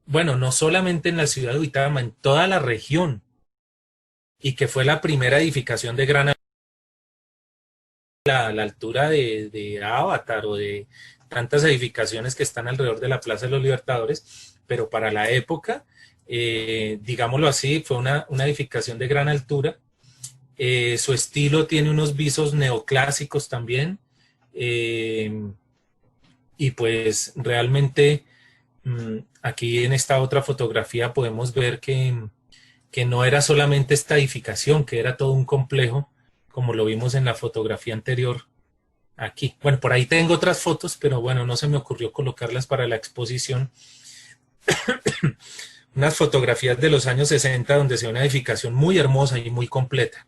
bueno, no solamente en la ciudad de Duitama, en toda la región, y que fue la primera edificación de gran la altura de Avatar o de tantas edificaciones que están alrededor de la Plaza de los Libertadores, pero para la época, digámoslo así, fue una edificación de gran altura. Su estilo tiene unos visos neoclásicos también, y pues realmente aquí en esta otra fotografía podemos ver que no era solamente esta edificación, que era todo un complejo, como lo vimos en la fotografía anterior aquí. Bueno, por ahí tengo otras fotos, pero bueno, no se me ocurrió colocarlas para la exposición. Unas fotografías de los años 60 donde se ve una edificación muy hermosa y muy completa,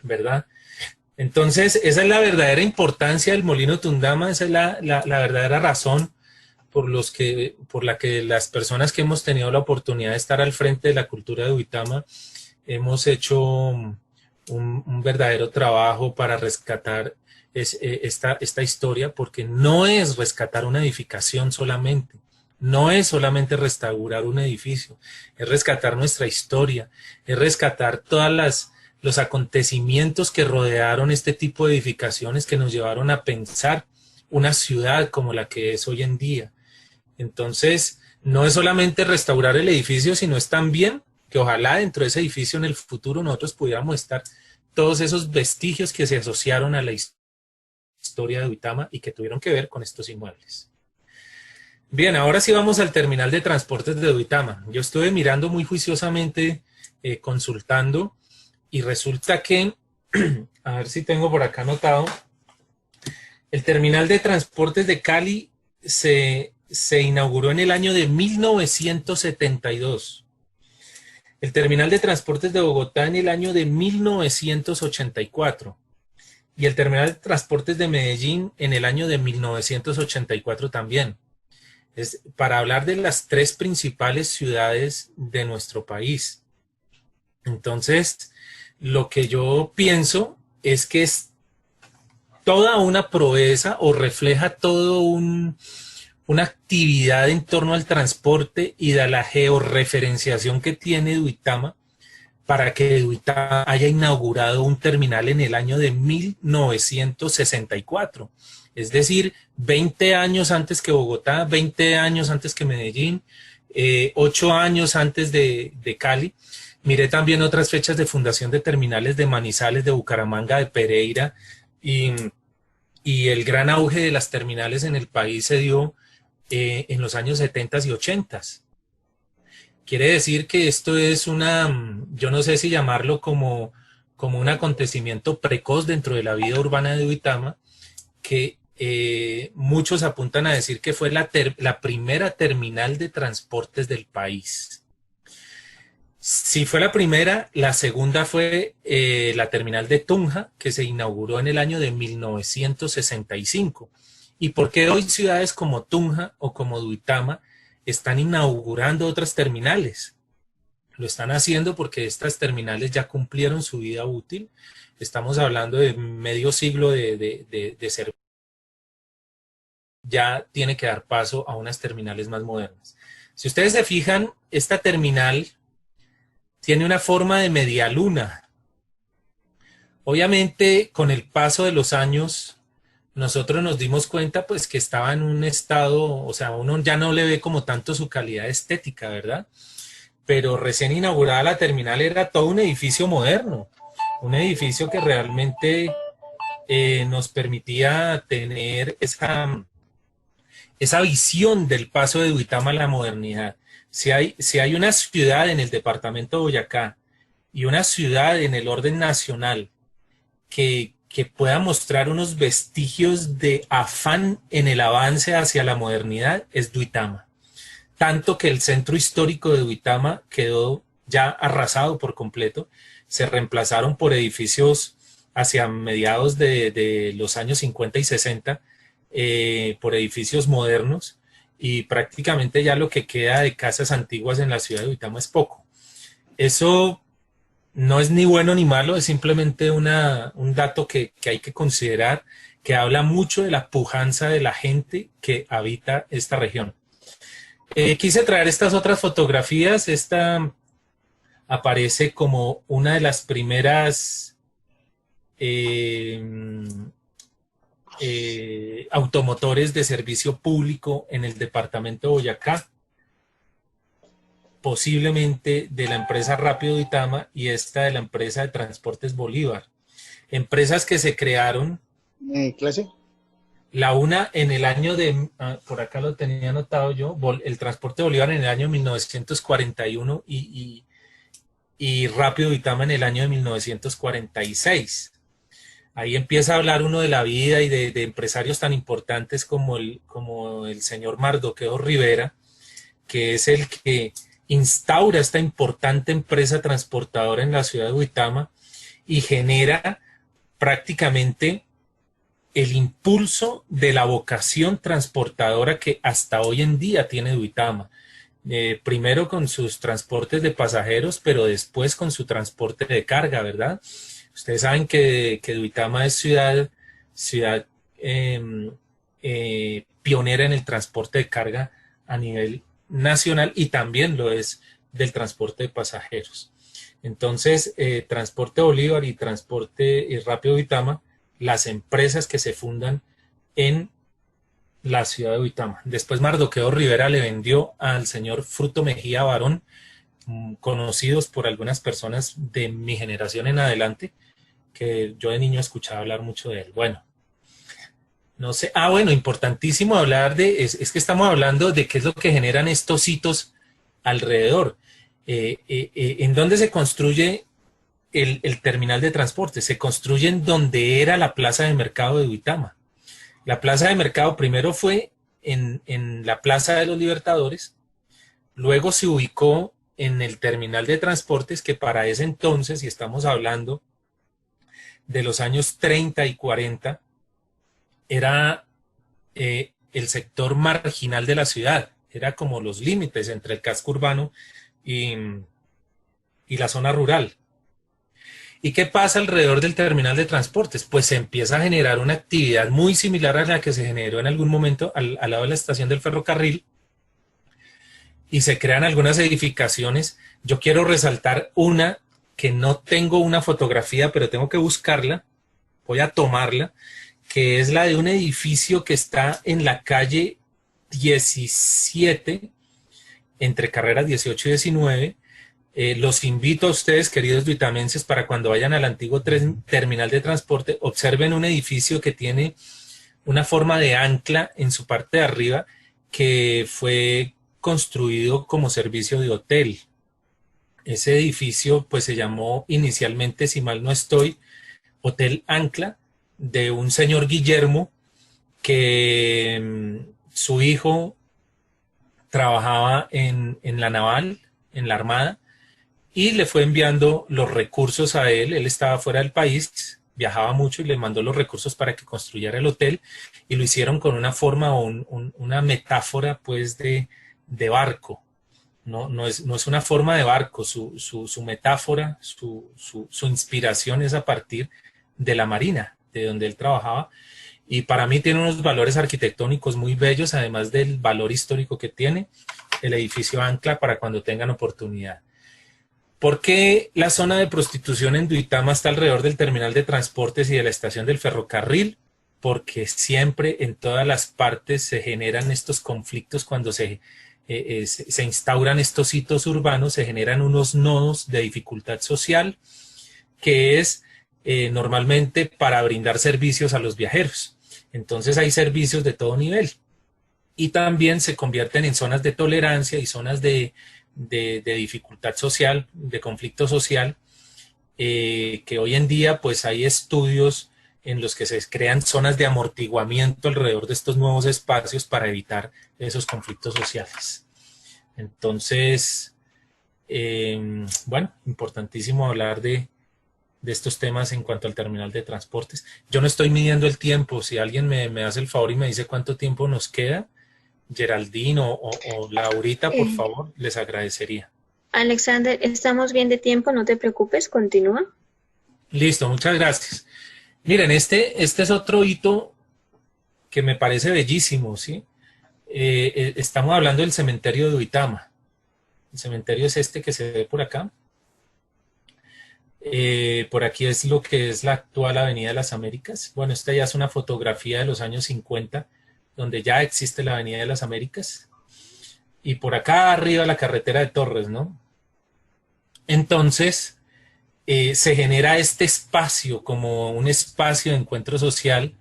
¿verdad? Entonces, esa es la verdadera importancia del molino Tundama, esa es la verdadera razón por la que las personas que hemos tenido la oportunidad de estar al frente de la cultura de Duitama hemos hecho un verdadero trabajo para rescatar esta historia, porque no es rescatar una edificación solamente, no es solamente restaurar un edificio, es rescatar nuestra historia, es rescatar todas los acontecimientos que rodearon este tipo de edificaciones que nos llevaron a pensar una ciudad como la que es hoy en día. Entonces, no es solamente restaurar el edificio, sino es también que ojalá dentro de ese edificio en el futuro nosotros pudiéramos estar todos esos vestigios que se asociaron a la historia de Duitama y que tuvieron que ver con estos inmuebles. Bien, ahora sí vamos al terminal de transportes de Duitama. Yo estuve mirando muy juiciosamente, consultando, y resulta que, a ver si tengo por acá anotado, el terminal de transportes de Cali se inauguró en el año de 1972. El terminal de transportes de Bogotá en el año de 1984. Y el terminal de transportes de Medellín en el año de 1984 también. Es para hablar de las tres principales ciudades de nuestro país. Entonces, lo que yo pienso es que es toda una proeza o refleja todo una actividad en torno al transporte y de la georreferenciación que tiene Duitama para que Duitama haya inaugurado un terminal en el año de 1964. Es decir, 20 años antes que Bogotá, 20 años antes que Medellín, 8 años antes de Cali. Miré también otras fechas de fundación de terminales de Manizales, de Bucaramanga, de Pereira, y el gran auge de las terminales en el país se dio en los años 70 y 80. Quiere decir que esto es yo no sé si llamarlo como un acontecimiento precoz dentro de la vida urbana de Duitama, que muchos apuntan a decir que fue la primera terminal de transportes del país. Sí fue la primera, la segunda fue la terminal de Tunja, que se inauguró en el año de 1965. ¿Y por qué hoy ciudades como Tunja o como Duitama están inaugurando otras terminales? Lo están haciendo porque estas terminales ya cumplieron su vida útil. Estamos hablando de medio siglo de servicio. Ya tiene que dar paso a unas terminales más modernas. Si ustedes se fijan, esta terminal tiene una forma de media luna. Obviamente, con el paso de los años, nosotros nos dimos cuenta pues que estaba en un estado, o sea, uno ya no le ve como tanto su calidad estética, ¿verdad? Pero recién inaugurada la terminal era todo un edificio moderno, un edificio que realmente nos permitía tener esa visión del paso de Duitama a la modernidad. Si hay una ciudad en el departamento de Boyacá y una ciudad en el orden nacional que pueda mostrar unos vestigios de afán en el avance hacia la modernidad es Duitama. Tanto que el centro histórico de Duitama quedó ya arrasado por completo, se reemplazaron por edificios hacia mediados de los años 50 y 60, por edificios modernos, y prácticamente ya lo que queda de casas antiguas en la ciudad de Duitama es poco. Eso no es ni bueno ni malo, es simplemente un dato que hay que considerar, que habla mucho de la pujanza de la gente que habita esta región. Quise traer estas otras fotografías. Esta aparece como una de las primeras automotores de servicio público en el departamento de Boyacá, posiblemente de la empresa Rápido Duitama, y esta de la empresa de Transportes Bolívar. Empresas que se crearon. ¿Clase? La una en el año de, por acá lo tenía anotado yo, el Transporte Bolívar en el año 1941 y Rápido Duitama en el año de 1946. Ahí empieza a hablar uno de la vida y de empresarios tan importantes como el señor Mardoqueo Rivera, que es el que instaura esta importante empresa transportadora en la ciudad de Duitama y genera prácticamente el impulso de la vocación transportadora que hasta hoy en día tiene Duitama. Primero con sus transportes de pasajeros, pero después con su transporte de carga, ¿verdad? Ustedes saben que Duitama es ciudad pionera en el transporte de carga a nivel nacional, y también lo es del transporte de pasajeros. Entonces, Transporte Bolívar y Transporte Rápido Duitama, las empresas que se fundan en la ciudad de Duitama. Después Mardoqueo Rivera le vendió al señor Fruto Mejía Barón, conocidos por algunas personas de mi generación en adelante, que yo de niño escuchaba hablar mucho de él. Bueno, no sé, bueno, importantísimo hablar es que estamos hablando de qué es lo que generan estos hitos alrededor. ¿En dónde se construye el terminal de transporte? Se construye en donde era la plaza de mercado de Duitama. La plaza de mercado primero fue en la Plaza de los Libertadores, luego se ubicó en el terminal de transportes, que para ese entonces, y estamos hablando de los años 30 y 40, era el sector marginal de la ciudad, era como los límites entre el casco urbano y la zona rural. ¿Y qué pasa alrededor del terminal de transportes? Pues se empieza a generar una actividad muy similar a la que se generó en algún momento al lado de la estación del ferrocarril, y se crean algunas edificaciones. Yo quiero resaltar una que no tengo una fotografía, pero tengo que buscarla, voy a tomarla, que es la de un edificio que está en la calle 17, entre carreras 18 y 19. Los invito a ustedes, queridos duitamenses, para cuando vayan al antiguo terminal de transporte, observen un edificio que tiene una forma de ancla en su parte de arriba, que fue construido como servicio de hotel. Ese edificio pues se llamó inicialmente, si mal no estoy, Hotel Ancla, de un señor Guillermo, que su hijo trabajaba en la naval, en la armada, y le fue enviando los recursos a él. Él estaba fuera del país, viajaba mucho, y le mandó los recursos para que construyera el hotel, y lo hicieron con una forma o una metáfora pues de barco. No es una forma de barco, su metáfora, su inspiración es a partir de la marina, de donde él trabajaba, y para mí tiene unos valores arquitectónicos muy bellos, además del valor histórico que tiene el edificio Ancla, para cuando tengan oportunidad. ¿Por qué la zona de prostitución en Duitama está alrededor del terminal de transportes y de la estación del ferrocarril? Porque siempre en todas las partes se generan estos conflictos cuando se instauran estos hitos urbanos, se generan unos nodos de dificultad social, que es normalmente para brindar servicios a los viajeros. Entonces hay servicios de todo nivel, y también se convierten en zonas de tolerancia y zonas de dificultad social, de conflicto social, que hoy en día pues hay estudios en los que se crean zonas de amortiguamiento alrededor de estos nuevos espacios para evitar esos conflictos sociales. Entonces, bueno, importantísimo hablar de estos temas en cuanto al terminal de transportes. Yo no estoy midiendo el tiempo, si alguien me hace el favor y me dice cuánto tiempo nos queda, Geraldine o Laurita, por favor, les agradecería. Alexander, estamos bien de tiempo, no te preocupes, continúa. Listo, muchas gracias. Miren, este es otro hito que me parece bellísimo, ¿sí? Estamos hablando del cementerio de Duitama. El cementerio es este que se ve por acá. Por aquí es lo que es la actual Avenida de las Américas. Bueno, esta ya es una fotografía de los años 50, donde ya existe la Avenida de las Américas. Y por acá arriba la carretera de Torres, ¿no? Entonces, se genera este espacio como un espacio de encuentro social,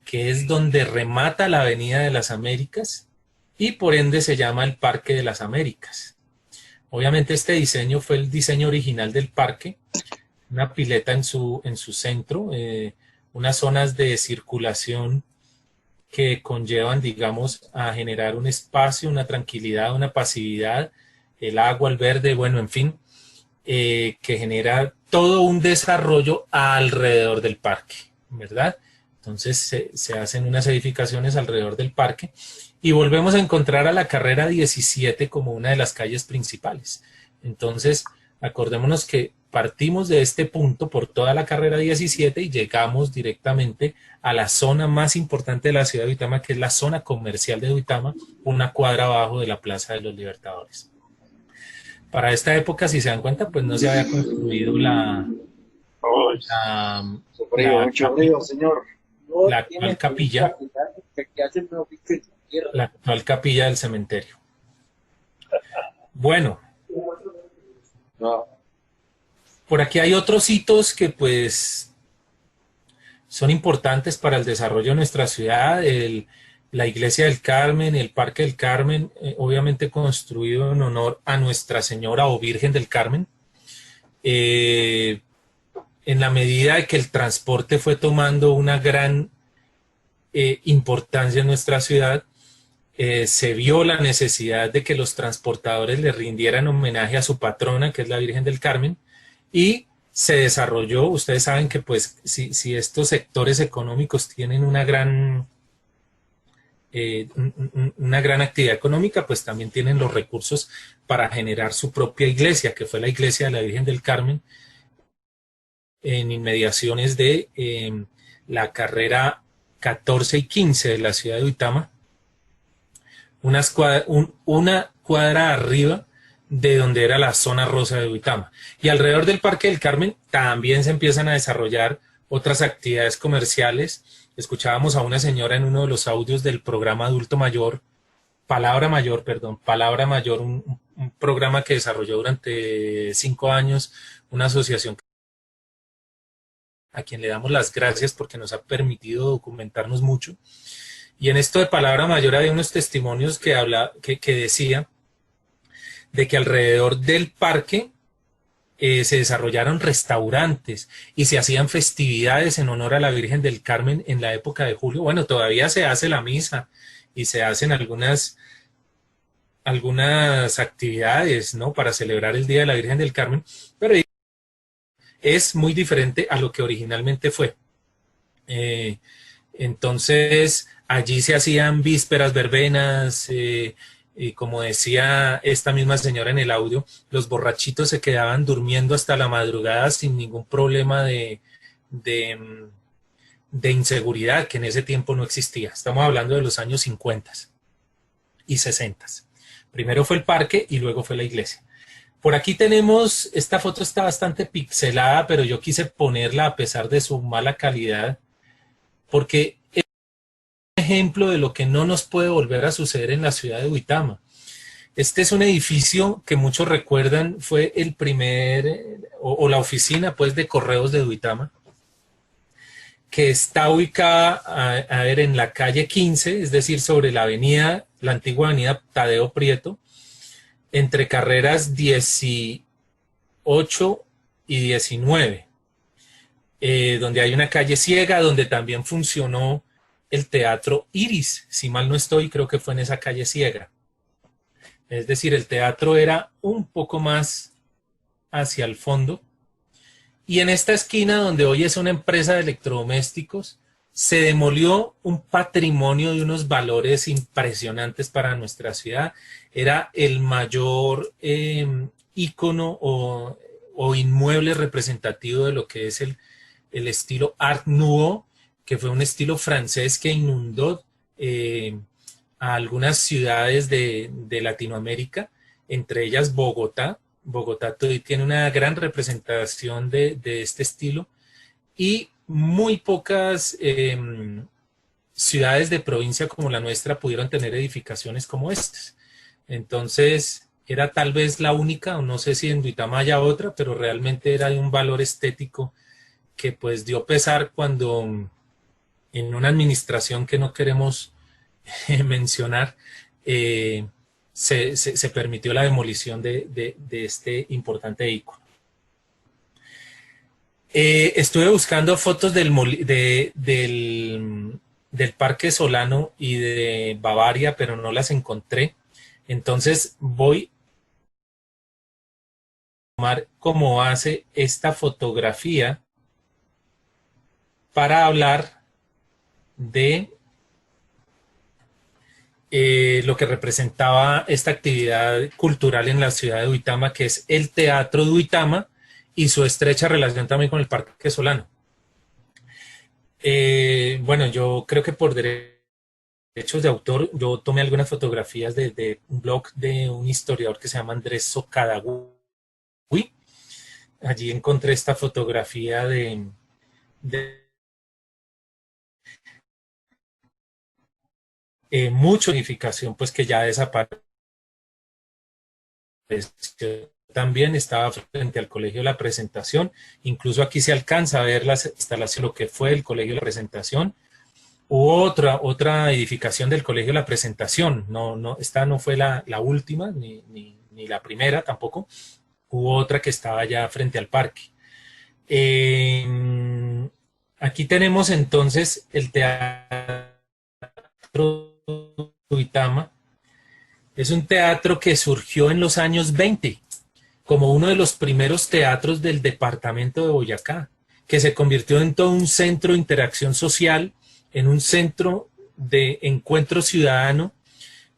que es donde remata la Avenida de las Américas y por ende se llama el Parque de las Américas. Obviamente este diseño fue el diseño original del parque, una pileta en su centro, unas zonas de circulación que conllevan, digamos, a generar un espacio, una tranquilidad, una pasividad, el agua, el verde, bueno, en fin, que genera todo un desarrollo alrededor del parque, ¿verdad? Entonces se hacen unas edificaciones alrededor del parque y volvemos a encontrar a la carrera 17 como una de las calles principales. Entonces, acordémonos que partimos de este punto por toda la carrera 17 y llegamos directamente a la zona más importante de la ciudad de Duitama, que es la zona comercial de Duitama, una cuadra abajo de la Plaza de los Libertadores. Para esta época, si se dan cuenta, pues no se había construido la actual capilla, la actual capilla del cementerio. Bueno, por aquí hay otros hitos que pues son importantes para el desarrollo de nuestra ciudad, la Iglesia del Carmen, el Parque del Carmen, obviamente construido en honor a Nuestra Señora o Virgen del Carmen. En la medida de que el transporte fue tomando una gran importancia en nuestra ciudad, se vio la necesidad de que los transportadores le rindieran homenaje a su patrona, que es la Virgen del Carmen, y se desarrolló. Ustedes saben que pues si estos sectores económicos tienen una gran actividad económica, pues también tienen los recursos para generar su propia iglesia, que fue la iglesia de la Virgen del Carmen, en inmediaciones de la carrera 14 y 15 de la ciudad de Duitama, una cuadra arriba de donde era la zona rosa de Duitama. Y alrededor del Parque del Carmen también se empiezan a desarrollar otras actividades comerciales. Escuchábamos a una señora en uno de los audios del programa Palabra Mayor, un programa que desarrolló durante 5 años una asociación a quien le damos las gracias porque nos ha permitido documentarnos mucho. Y en esto de Palabra Mayor había unos testimonios que decía de que alrededor del parque se desarrollaron restaurantes y se hacían festividades en honor a la Virgen del Carmen en la época de julio. Bueno, todavía se hace la misa y se hacen algunas actividades, ¿no?, para celebrar el Día de la Virgen del Carmen, pero es muy diferente a lo que originalmente fue. Entonces, allí se hacían vísperas, verbenas, y como decía esta misma señora en el audio, los borrachitos se quedaban durmiendo hasta la madrugada sin ningún problema de inseguridad, que en ese tiempo no existía. Estamos hablando de los años 50 y 60. Primero fue el parque y luego fue la iglesia. Por aquí tenemos, esta foto está bastante pixelada, pero yo quise ponerla a pesar de su mala calidad, porque es un ejemplo de lo que no nos puede volver a suceder en la ciudad de Duitama. Este es un edificio que muchos recuerdan, fue el primer, o la oficina pues de correos de Duitama, que está ubicada, en la calle 15, es decir, sobre la antigua avenida Tadeo Prieto, entre carreras 18 y XIX, donde hay una calle ciega, donde también funcionó el Teatro Iris, si mal no estoy, creo que fue en esa calle ciega. Es decir, el teatro era un poco más hacia el fondo. Y en esta esquina, donde hoy es una empresa de electrodomésticos, se demolió un patrimonio de unos valores impresionantes para nuestra ciudad. Era el mayor ícono o inmueble representativo de lo que es el estilo Art Nouveau, que fue un estilo francés que inundó a algunas ciudades de Latinoamérica, entre ellas Bogotá. Bogotá tiene una gran representación de este estilo, y muy pocas ciudades de provincia como la nuestra pudieron tener edificaciones como estas. Entonces era tal vez la única, o no sé si en Duitama haya otra, pero realmente era de un valor estético que pues dio pesar cuando en una administración que no queremos mencionar, se permitió la demolición de este importante ícono. Estuve buscando fotos del Parque Solano y de Bavaria, pero no las encontré. Entonces voy a tomar como base esta fotografía para hablar de lo que representaba esta actividad cultural en la ciudad de Duitama, que es el Teatro Duitama y su estrecha relación también con el Parque Solano. Bueno, yo creo que por derechos de autor, yo tomé algunas fotografías de un blog de un historiador que se llama Andrés Socadagui. Allí encontré esta fotografía de mucha edificación, pues que ya desapareció. También estaba frente al Colegio de la Presentación. Incluso aquí se alcanza a ver las instalaciones, lo que fue el Colegio de la Presentación. Hubo otra edificación del Colegio de la Presentación. Esta no fue la última, ni la primera tampoco. Hubo otra que estaba ya frente al parque. Aquí tenemos entonces el Teatro Duitama. Es un teatro que surgió en los años 20 como uno de los primeros teatros del departamento de Boyacá, que se convirtió en todo un centro de interacción social, en un centro de encuentro ciudadano,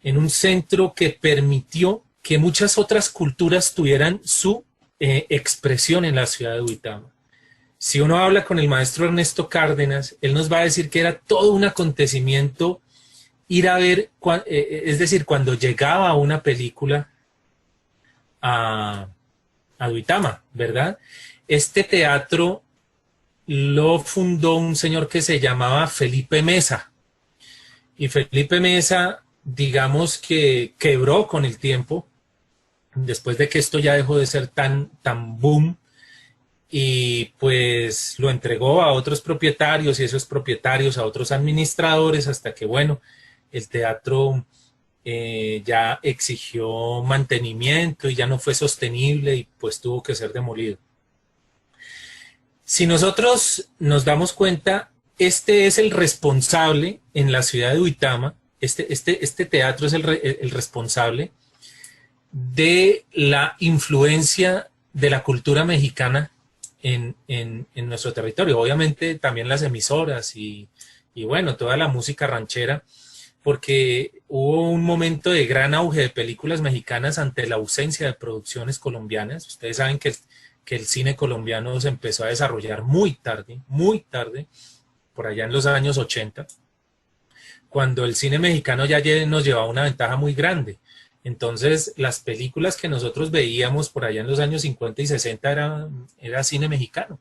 en un centro que permitió que muchas otras culturas tuvieran su expresión en la ciudad de Duitama. Si uno habla con el maestro Ernesto Cárdenas, él nos va a decir que era todo un acontecimiento ir a ver, es decir, cuando llegaba una película a Duitama, ¿verdad? Este teatro lo fundó un señor que se llamaba Felipe Mesa. Y Felipe Mesa, digamos que quebró con el tiempo, después de que esto ya dejó de ser tan boom, y pues lo entregó a otros propietarios y esos propietarios a otros administradores, hasta que, bueno, el teatro ya exigió mantenimiento y ya no fue sostenible y pues tuvo que ser demolido. Si nosotros nos damos cuenta, este es el responsable en la ciudad de Duitama, este teatro es el responsable de la influencia de la cultura mexicana en nuestro territorio. Obviamente también las emisoras y bueno, toda la música ranchera, porque hubo un momento de gran auge de películas mexicanas ante la ausencia de producciones colombianas. Ustedes saben que el cine colombiano se empezó a desarrollar muy tarde, por allá en los años 80, cuando el cine mexicano ya nos llevaba una ventaja muy grande. Entonces, las películas que nosotros veíamos por allá en los años 50 y 60 era cine mexicano.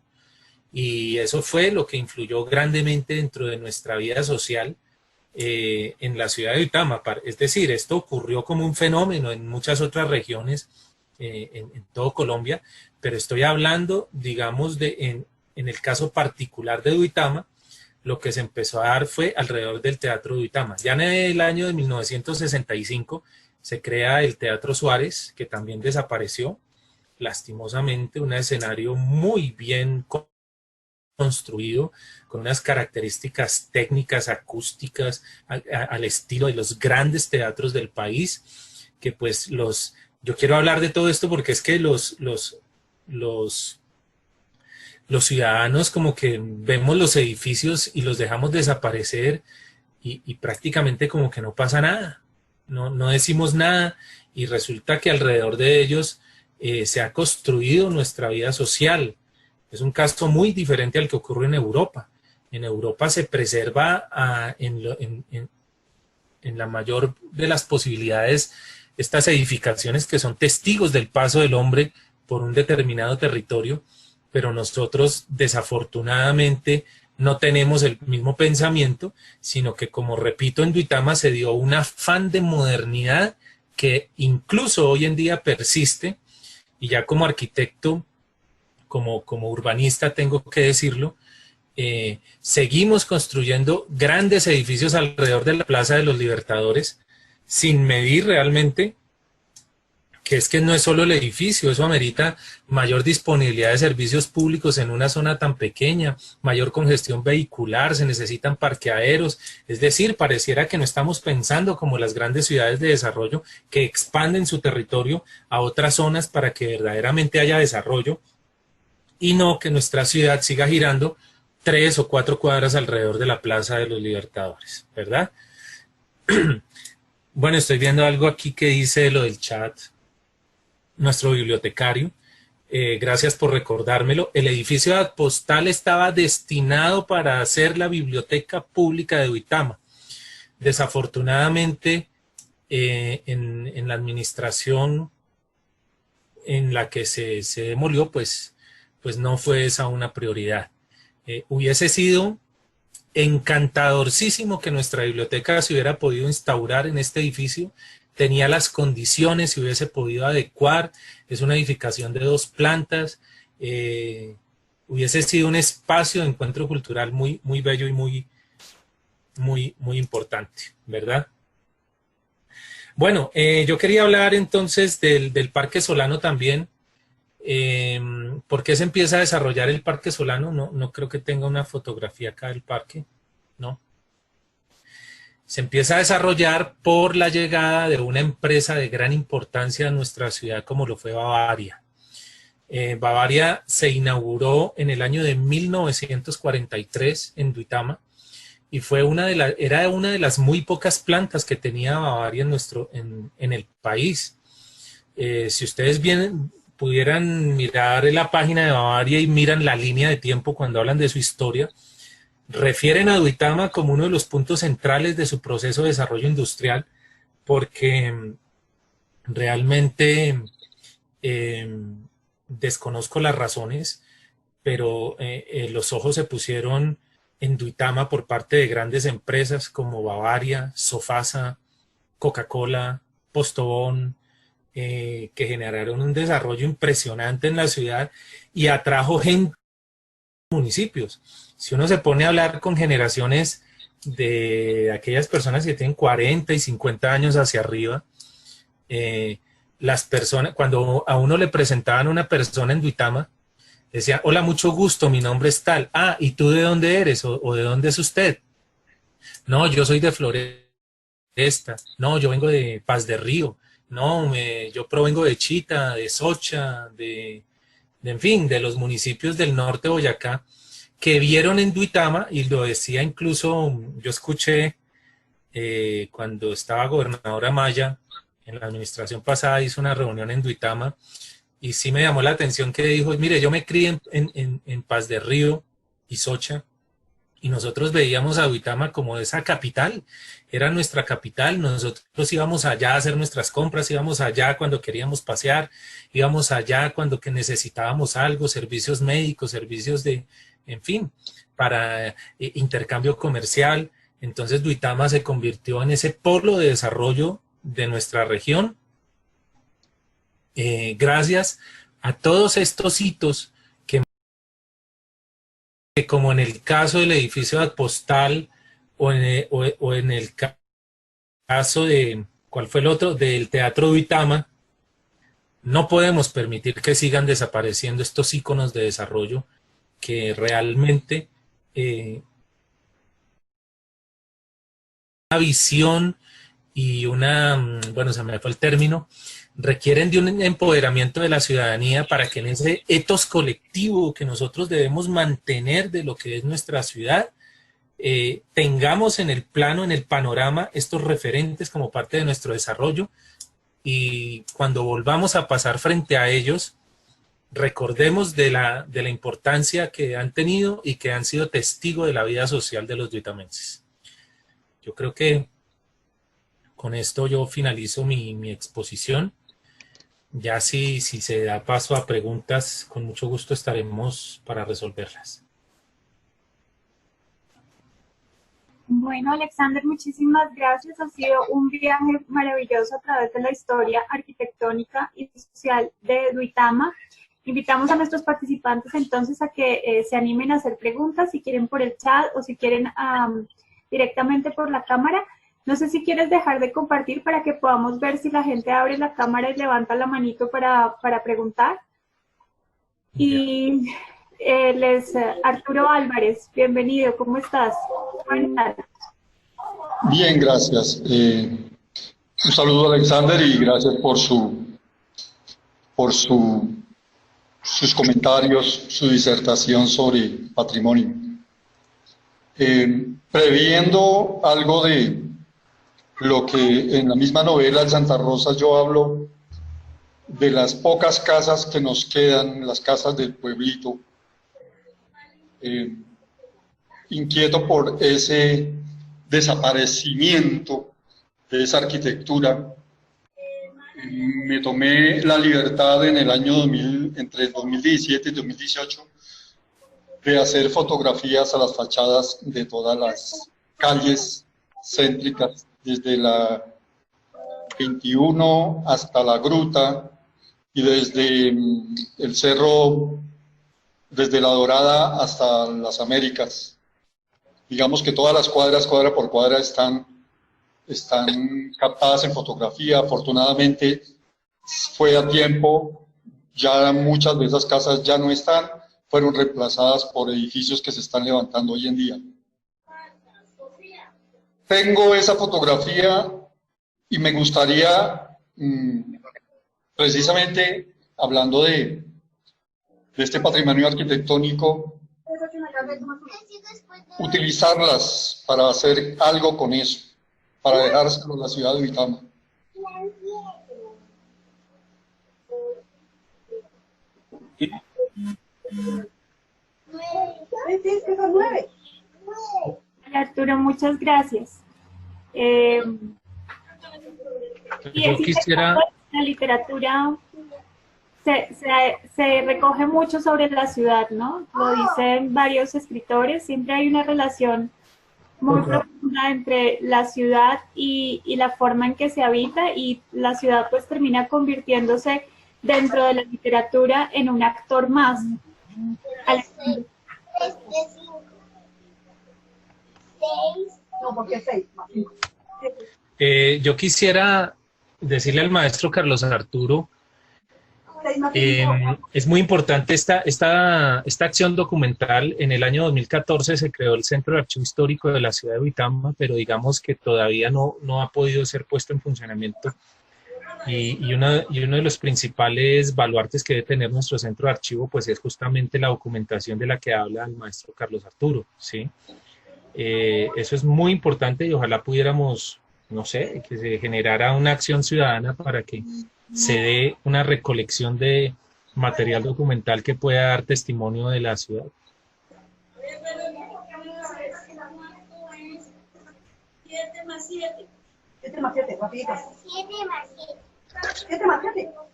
Y eso fue lo que influyó grandemente dentro de nuestra vida social en la ciudad de Duitama. Es decir, esto ocurrió como un fenómeno en muchas otras regiones en todo Colombia, pero estoy hablando, digamos, en el caso particular de Duitama, lo que se empezó a dar fue alrededor del Teatro Duitama. Ya en el año de 1965 se crea el Teatro Suárez, que también desapareció, lastimosamente, un escenario muy bien construido, con unas características técnicas, acústicas, al estilo de los grandes teatros del país, que pues yo quiero hablar de todo esto porque es que los ciudadanos como que vemos los edificios y los dejamos desaparecer y prácticamente como que no pasa nada, no decimos nada y resulta que alrededor de ellos se ha construido nuestra vida social. Es un caso muy diferente al que ocurre en Europa. En Europa se preserva en la mayor de las posibilidades estas edificaciones que son testigos del paso del hombre por un determinado territorio, pero nosotros desafortunadamente no tenemos el mismo pensamiento, sino que, como repito, en Duitama se dio un afán de modernidad que incluso hoy en día persiste, y ya como arquitecto, como urbanista tengo que decirlo, seguimos construyendo grandes edificios alrededor de la Plaza de los Libertadores sin medir realmente que es que no es solo el edificio, eso amerita mayor disponibilidad de servicios públicos en una zona tan pequeña, mayor congestión vehicular, se necesitan parqueaderos, es decir, pareciera que no estamos pensando como las grandes ciudades de desarrollo que expanden su territorio a otras zonas para que verdaderamente haya desarrollo y no que nuestra ciudad siga girando 3 o 4 cuadras alrededor de la Plaza de los Libertadores, ¿verdad? Bueno, estoy viendo algo aquí que dice lo del chat. Nuestro bibliotecario, gracias por recordármelo. El edificio de postal estaba destinado para ser la biblioteca pública de Duitama. Desafortunadamente, en la administración en la que se demolió, pues no fue esa una prioridad. Hubiese sido encantadorcísimo que nuestra biblioteca se hubiera podido instaurar en este edificio. Tenía las condiciones, se hubiese podido adecuar, es una edificación de 2 plantas, hubiese sido un espacio de encuentro cultural muy, muy bello y muy importante, ¿verdad? Bueno, yo quería hablar entonces del Parque Solano también. ¿Por qué se empieza a desarrollar el Parque Solano? No creo que tenga una fotografía acá del parque, ¿no? Se empieza a desarrollar por la llegada de una empresa de gran importancia a nuestra ciudad como lo fue Bavaria. Bavaria se inauguró en el año de 1943 en Duitama y fue era una de las muy pocas plantas que tenía Bavaria en el país. Si ustedes pudieran mirar la página de Bavaria y miran la línea de tiempo cuando hablan de su historia, refieren a Duitama como uno de los puntos centrales de su proceso de desarrollo industrial, porque realmente desconozco las razones, pero los ojos se pusieron en Duitama por parte de grandes empresas como Bavaria, Sofasa, Coca-Cola, Postobón, que generaron un desarrollo impresionante en la ciudad y atrajo gente a los municipios. Si uno se pone a hablar con generaciones de aquellas personas que tienen 40 y 50 años hacia arriba, las personas, cuando a uno le presentaban una persona en Duitama, decía, hola, mucho gusto, mi nombre es tal. Ah, ¿y tú de dónde eres? ¿O de dónde es usted? No, yo soy de Floresta. No, yo vengo de Paz de Río. No, yo provengo de Chita, de Socha, en fin, de los municipios del norte de Boyacá, que vieron en Duitama, y lo decía incluso, yo escuché cuando estaba gobernadora Maya, en la administración pasada hizo una reunión en Duitama, y sí me llamó la atención que dijo, mire, yo me crié en Paz de Río y Socha, y nosotros veíamos a Duitama como esa capital, era nuestra capital, nosotros íbamos allá a hacer nuestras compras, íbamos allá cuando queríamos pasear, íbamos allá cuando que necesitábamos algo, servicios médicos, servicios en fin, para intercambio comercial. Entonces Duitama se convirtió en ese polo de desarrollo de nuestra región, gracias a todos estos hitos que como en el caso del edificio de postal o en el caso de, ¿cuál fue el otro? Del Teatro Duitama, no podemos permitir que sigan desapareciendo estos íconos de desarrollo que realmente una visión y bueno, se me fue el término, requieren de un empoderamiento de la ciudadanía para que en ese etos colectivo que nosotros debemos mantener de lo que es nuestra ciudad, tengamos en el plano, en el panorama, estos referentes como parte de nuestro desarrollo, y cuando volvamos a pasar frente a ellos, recordemos de la importancia que han tenido y que han sido testigo de la vida social de los duitamenses. Yo creo que con esto yo finalizo mi exposición. Ya si se da paso a preguntas, con mucho gusto estaremos para resolverlas. Bueno, Alexander, muchísimas gracias. Ha sido un viaje maravilloso a través de la historia arquitectónica y social de Duitama. Invitamos a nuestros participantes entonces a que se animen a hacer preguntas, si quieren por el chat o si quieren directamente por la cámara. No sé si quieres dejar de compartir para que podamos ver si la gente abre la cámara y levanta la manito para preguntar. Y Arturo Álvarez, bienvenido, ¿cómo estás? Buenas tardes. Bien, gracias. Un saludo a Alexander y gracias por sus comentarios, su disertación sobre patrimonio. Previendo algo de lo que en la misma novela de Santa Rosa yo hablo de las pocas casas que nos quedan, las casas del pueblito, inquieto por ese desaparecimiento de esa arquitectura, me tomé la libertad en el año 2000, entre 2017 y 2018, de hacer fotografías a las fachadas de todas las calles céntricas, desde la 21 hasta la Gruta y desde el cerro, desde La Dorada hasta las Américas. Digamos que todas las cuadras, cuadra por cuadra, están captadas en fotografía. Afortunadamente fue a tiempo, ya muchas de esas casas ya no están, fueron reemplazadas por edificios que se están levantando hoy en día. Tengo esa fotografía y me gustaría, precisamente hablando de este patrimonio arquitectónico, utilizarlas para hacer algo con eso, para dejárselo a la ciudad de Duitama. Arturo, muchas gracias. Y Yo quisiera... la literatura se recoge mucho sobre la ciudad, ¿no? Lo dicen varios escritores, siempre hay una relación muy profunda entre la ciudad y la forma en que se habita, y la ciudad pues termina convirtiéndose dentro de la literatura en un actor más. Yo quisiera decirle al maestro Carlos Arturo, es muy importante esta acción documental. En el año 2014 se creó el Centro de Archivo Histórico de la ciudad de Duitama, pero digamos que todavía no ha podido ser puesto en funcionamiento. Y uno de los principales baluartes que debe tener nuestro centro de archivo pues es justamente la documentación de la que habla el maestro Carlos Arturo, ¿sí? Eso es muy importante y ojalá pudiéramos, no sé, que se generara una acción ciudadana para que se dé una recolección de material documental que pueda dar testimonio de la ciudad.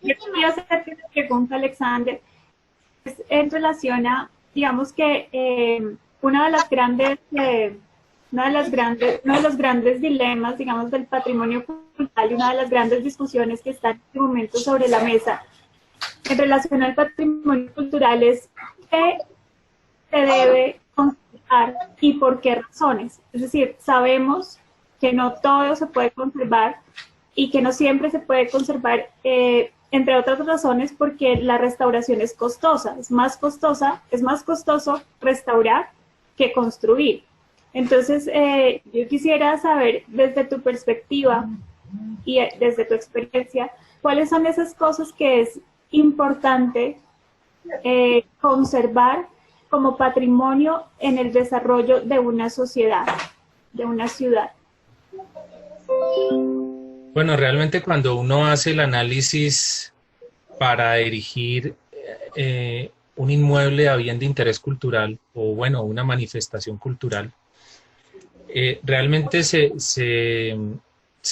Yo quería hacerte una pregunta, Alexander, en relación a, digamos que uno de los grandes dilemas, digamos, del patrimonio cultural y una de las grandes discusiones que están en este momento sobre la mesa en relación al patrimonio cultural es qué se debe conservar y por qué razones. Es decir, sabemos que no todo se puede conservar y que no siempre se puede conservar entre otras razones porque la restauración es costosa, es más costoso restaurar que construir. Entonces, yo quisiera saber desde tu perspectiva y desde tu experiencia, ¿cuáles son esas cosas que es importante conservar como patrimonio en el desarrollo de una sociedad, de una ciudad? Bueno, realmente cuando uno hace el análisis para erigir un inmueble a bien de interés cultural, o bueno, una manifestación cultural, realmente se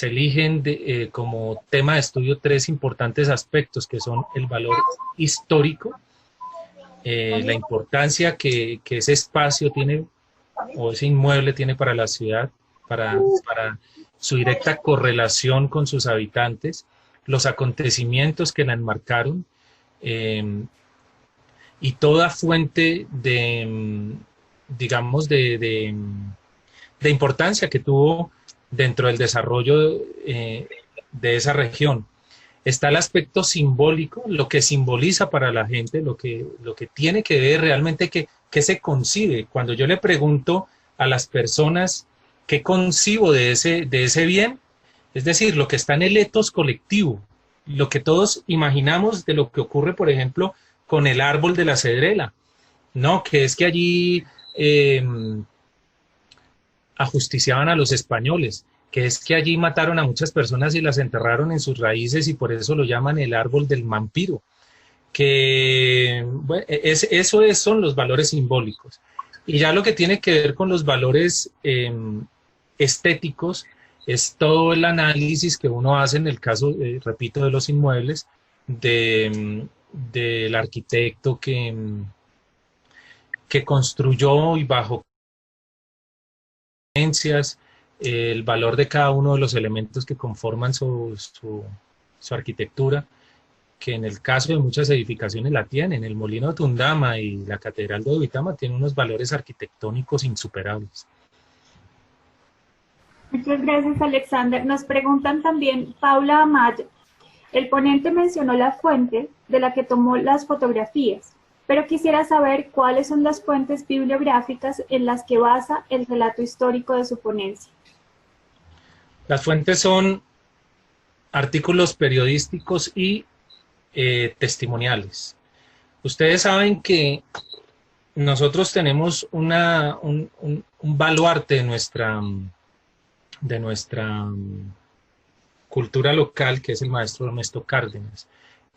eligen como tema de estudio 3 importantes aspectos, que son el valor histórico, la importancia que ese espacio tiene, o ese inmueble tiene para la ciudad, para su directa correlación con sus habitantes, los acontecimientos que la enmarcaron, y toda fuente de, digamos, de importancia que tuvo dentro del desarrollo de esa región. Está el aspecto simbólico, lo que simboliza para la gente, lo que tiene que ver realmente, que se concibe. Cuando yo le pregunto a las personas qué concibo de ese bien, es decir, lo que está en el etos colectivo, lo que todos imaginamos de lo que ocurre, por ejemplo, con el árbol de la cedrela, ¿no? Que es que allí ajusticiaban a los españoles, que es que allí mataron a muchas personas y las enterraron en sus raíces y por eso lo llaman el árbol del vampiro, que bueno, son los valores simbólicos. Y ya lo que tiene que ver con los valores estéticos es todo el análisis que uno hace en el caso, repito, de los inmuebles, del arquitecto que construyó y bajo creencias, el valor de cada uno de los elementos que conforman su arquitectura, que en el caso de muchas edificaciones la tienen. El Molino de Tundama y la Catedral de Duitama tienen unos valores arquitectónicos insuperables. Muchas gracias, Alexander. Nos preguntan también, Paula Amaya, el ponente mencionó la fuente de la que tomó las fotografías, pero quisiera saber cuáles son las fuentes bibliográficas en las que basa el relato histórico de su ponencia. Las fuentes son artículos periodísticos y testimoniales. Ustedes saben que nosotros tenemos un baluarte de nuestra cultura local, que es el maestro Ernesto Cárdenas.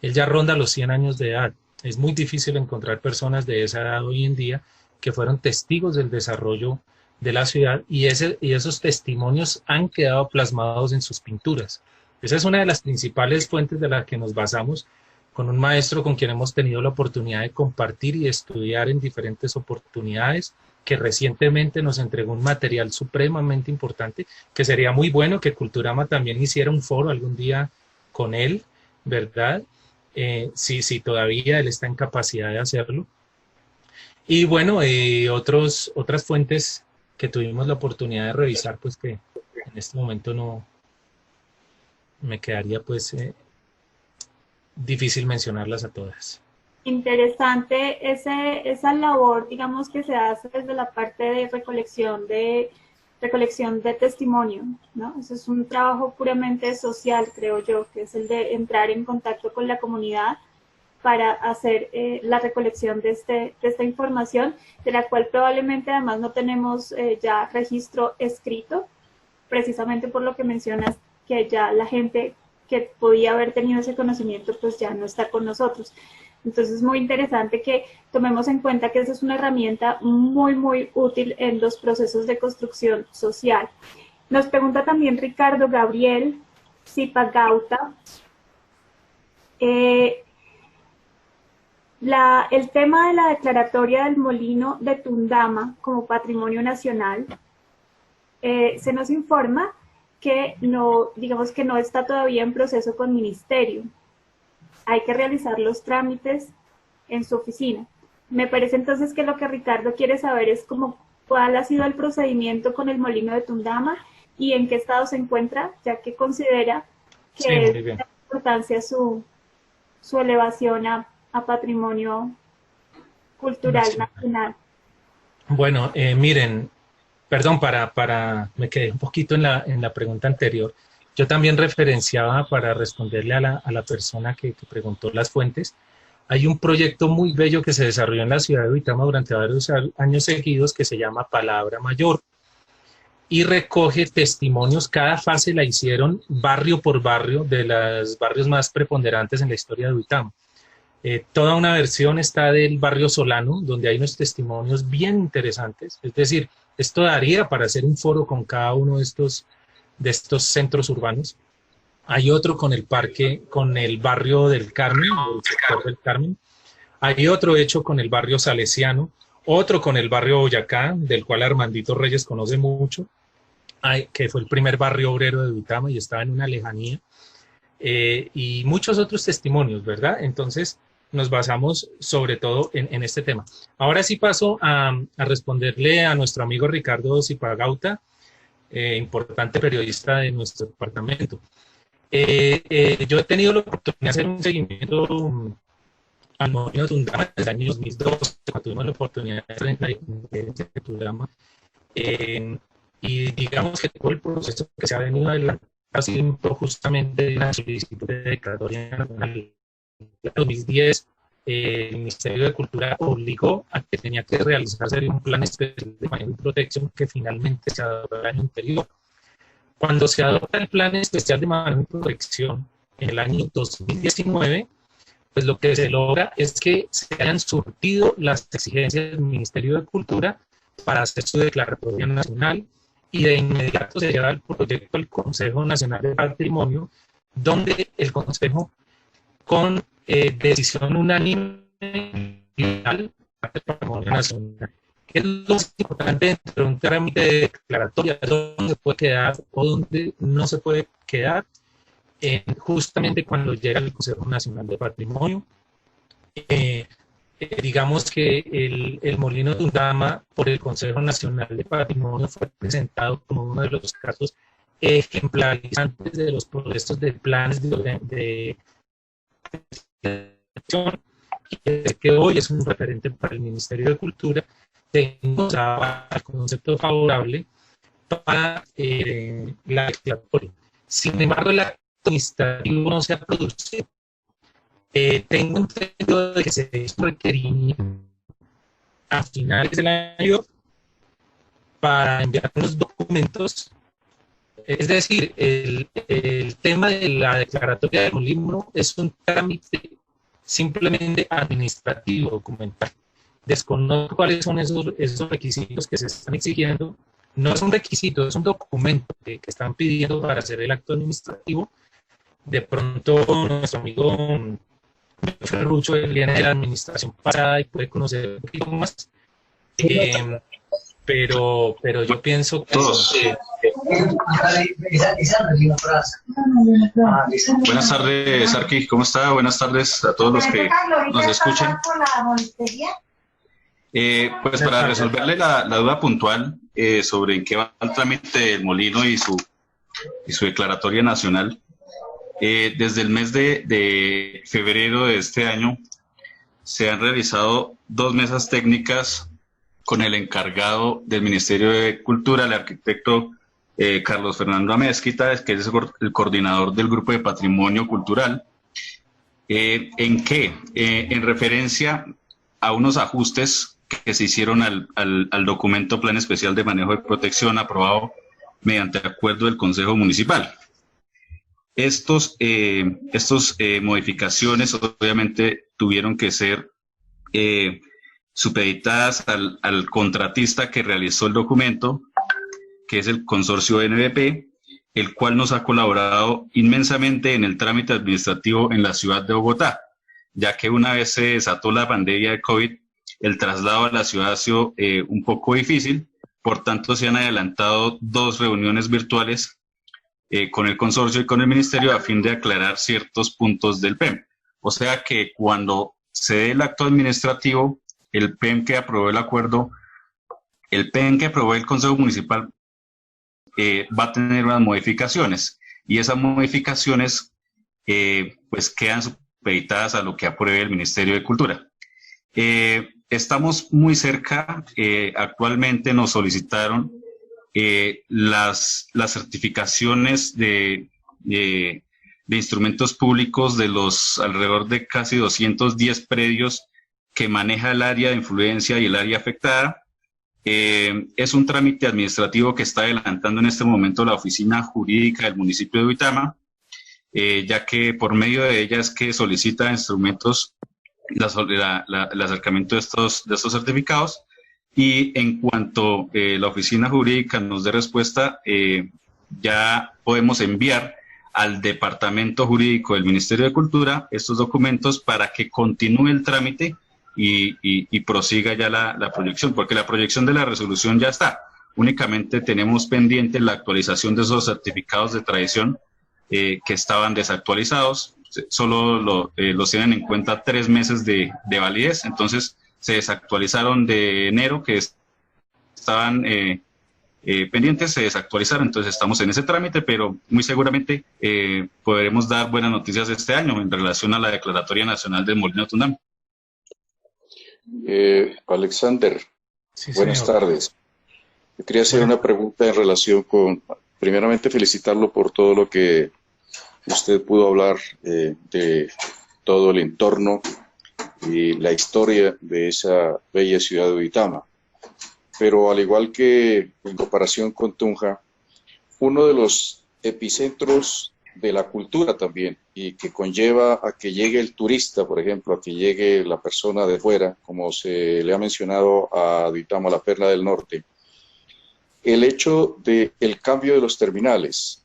Él ya ronda los 100 años de edad. Es muy difícil encontrar personas de esa edad hoy en día que fueron testigos del desarrollo de la ciudad y esos testimonios han quedado plasmados en sus pinturas. Esa es una de las principales fuentes de las que nos basamos con un maestro con quien hemos tenido la oportunidad de compartir y estudiar en diferentes oportunidades, que recientemente nos entregó un material supremamente importante, que sería muy bueno que Culturama también hiciera un foro algún día con él, ¿verdad? Si todavía él está en capacidad de hacerlo. Y bueno, otras fuentes que tuvimos la oportunidad de revisar, pues que en este momento no me quedaría pues difícil mencionarlas a todas. Interesante esa labor, digamos, que se hace desde la parte de recolección de testimonio, ¿no? Eso es un trabajo puramente social, creo yo, que es el de entrar en contacto con la comunidad para hacer la recolección de esta información, de la cual probablemente además no tenemos ya registro escrito, precisamente por lo que mencionas, que ya la gente que podía haber tenido ese conocimiento pues ya no está con nosotros. Entonces es muy interesante que tomemos en cuenta que esa es una herramienta muy, muy útil en los procesos de construcción social. Nos pregunta también Ricardo Gabriel Zipagauta, el tema de la declaratoria del Molino de Tundama como Patrimonio Nacional, se nos informa que no, digamos que no está todavía en proceso con ministerio. Hay que realizar los trámites en su oficina. Me parece entonces que lo que Ricardo quiere saber es cuál ha sido el procedimiento con el Molino de Tundama y en qué estado se encuentra, ya que considera que es de importancia su su elevación a patrimonio cultural nacional? Bueno, miren, perdón, me quedé un poquito en la pregunta anterior. Yo también referenciaba para responderle a la persona que preguntó las fuentes. Hay un proyecto muy bello que se desarrolló en la ciudad de Duitama durante varios años seguidos que se llama Palabra Mayor y recoge testimonios. Cada fase la hicieron barrio por barrio de los barrios más preponderantes en la historia de Duitama. Toda una versión está del barrio Solano, donde hay unos testimonios bien interesantes. Es decir, esto daría para hacer un foro con cada uno de estos centros urbanos. Hay otro con el barrio del Carmen, el sector del Carmen. Hay otro hecho con el barrio Salesiano, otro con el barrio Boyacá, del cual Armandito Reyes conoce mucho, que fue el primer barrio obrero de Duitama y estaba en una lejanía. Y muchos otros testimonios, ¿verdad? Entonces, nos basamos sobre todo en este tema. Ahora sí paso a responderle a nuestro amigo Ricardo Zipagauta, importante periodista de nuestro departamento. Yo he tenido la oportunidad de hacer un seguimiento al Molino Tundama desde el año 2012, cuando tuvimos la oportunidad de estar en la Intendencia de Tundama. Y digamos que todo el proceso que se ha venido adelante ha sido justamente de la solicitud de declaratoria nacional. En 2010, el Ministerio de Cultura obligó a que tenía que realizarse un plan especial de manejo y protección que finalmente se adoptó el año anterior. Cuando se adopta el plan especial de manejo y protección en el año 2019, pues lo que se logra es que se hayan surtido las exigencias del Ministerio de Cultura para hacer su declaratoria nacional, y de inmediato se lleva el proyecto al Consejo Nacional de Patrimonio, donde el Consejo, con decisión unánime, del Patrimonio Nacional, que es lo más importante dentro de un trámite de declaratoria, dónde se puede quedar o dónde no se puede quedar, justamente cuando llega el Consejo Nacional de Patrimonio. Digamos que el Molino Tundama por el Consejo Nacional de Patrimonio fue presentado como uno de los casos ejemplarizantes de los procesos de planes de que hoy es un referente para el Ministerio de Cultura. Tenemos el concepto favorable para la declaratoria. Sin embargo, el acto administrativo no se ha producido. Tengo entendido de que se hizo un requerimiento a finales del año para enviar unos documentos. Es decir, el tema de la declaratoria del molino es un trámite simplemente administrativo, documental. Desconozco cuáles son esos requisitos que se están exigiendo. No es un requisito, es un documento que están pidiendo para hacer el acto administrativo. De pronto nuestro amigo Ferrucho viene de la administración pasada y puede conocer un poquito más, pero yo pienso que Buenas tardes, Arqui, ¿cómo está? Buenas tardes a todos los que nos escuchan. Pues para resolverle la duda puntual sobre en qué va el trámite del molino y su declaratoria nacional. Desde el mes de febrero de este año se han realizado 2 mesas técnicas con el encargado del Ministerio de Cultura, el arquitecto Carlos Fernando Amezquita, que es el coordinador del Grupo de Patrimonio Cultural. En referencia a unos ajustes que se hicieron al documento Plan Especial de Manejo de Protección aprobado mediante acuerdo del Consejo Municipal. Estos modificaciones obviamente tuvieron que ser supeditadas al contratista que realizó el documento, que es el consorcio NBP, el cual nos ha colaborado inmensamente en el trámite administrativo en la ciudad de Bogotá, ya que una vez se desató la pandemia de COVID, el traslado a la ciudad ha sido un poco difícil. Por tanto, se han adelantado 2 reuniones virtuales con el consorcio y con el ministerio a fin de aclarar ciertos puntos del PEM. O sea que cuando se dé el acto administrativo, el PEM que aprobó el acuerdo, el PEM que aprobó el Consejo Municipal va a tener unas modificaciones, y esas modificaciones pues quedan supeditadas a lo que apruebe el Ministerio de Cultura. Estamos muy cerca, actualmente nos solicitaron las certificaciones de instrumentos públicos de los alrededor de casi 210 predios que maneja el área de influencia y el área afectada. Es un trámite administrativo que está adelantando en este momento la oficina jurídica del municipio de Duitama, ya que por medio de ella es que solicita instrumentos el acercamiento de estos certificados, y en cuanto la oficina jurídica nos dé respuesta, ya podemos enviar al departamento jurídico del Ministerio de Cultura estos documentos para que continúe el trámite y prosiga ya la proyección, porque la proyección de la resolución ya está. Únicamente tenemos pendiente la actualización de esos certificados de tradición que estaban desactualizados. Solo los tienen en cuenta 3 meses de validez, entonces se desactualizaron de enero, que estaban pendientes, se desactualizaron, entonces estamos en ese trámite, pero muy seguramente podremos dar buenas noticias este año en relación a la Declaratoria Nacional del Molino Tundama. Alexander, Sí, buenas señor. tardes. Yo quería hacer una pregunta en relación con, primeramente felicitarlo por todo lo que usted pudo hablar de todo el entorno y la historia de esa bella ciudad de Duitama. Pero al igual que en comparación con Tunja, uno de los epicentros de la cultura también, y que conlleva a que llegue el turista, por ejemplo, a que llegue la persona de fuera, como se le ha mencionado a Duitama, la perla del norte, el hecho del cambio de los terminales.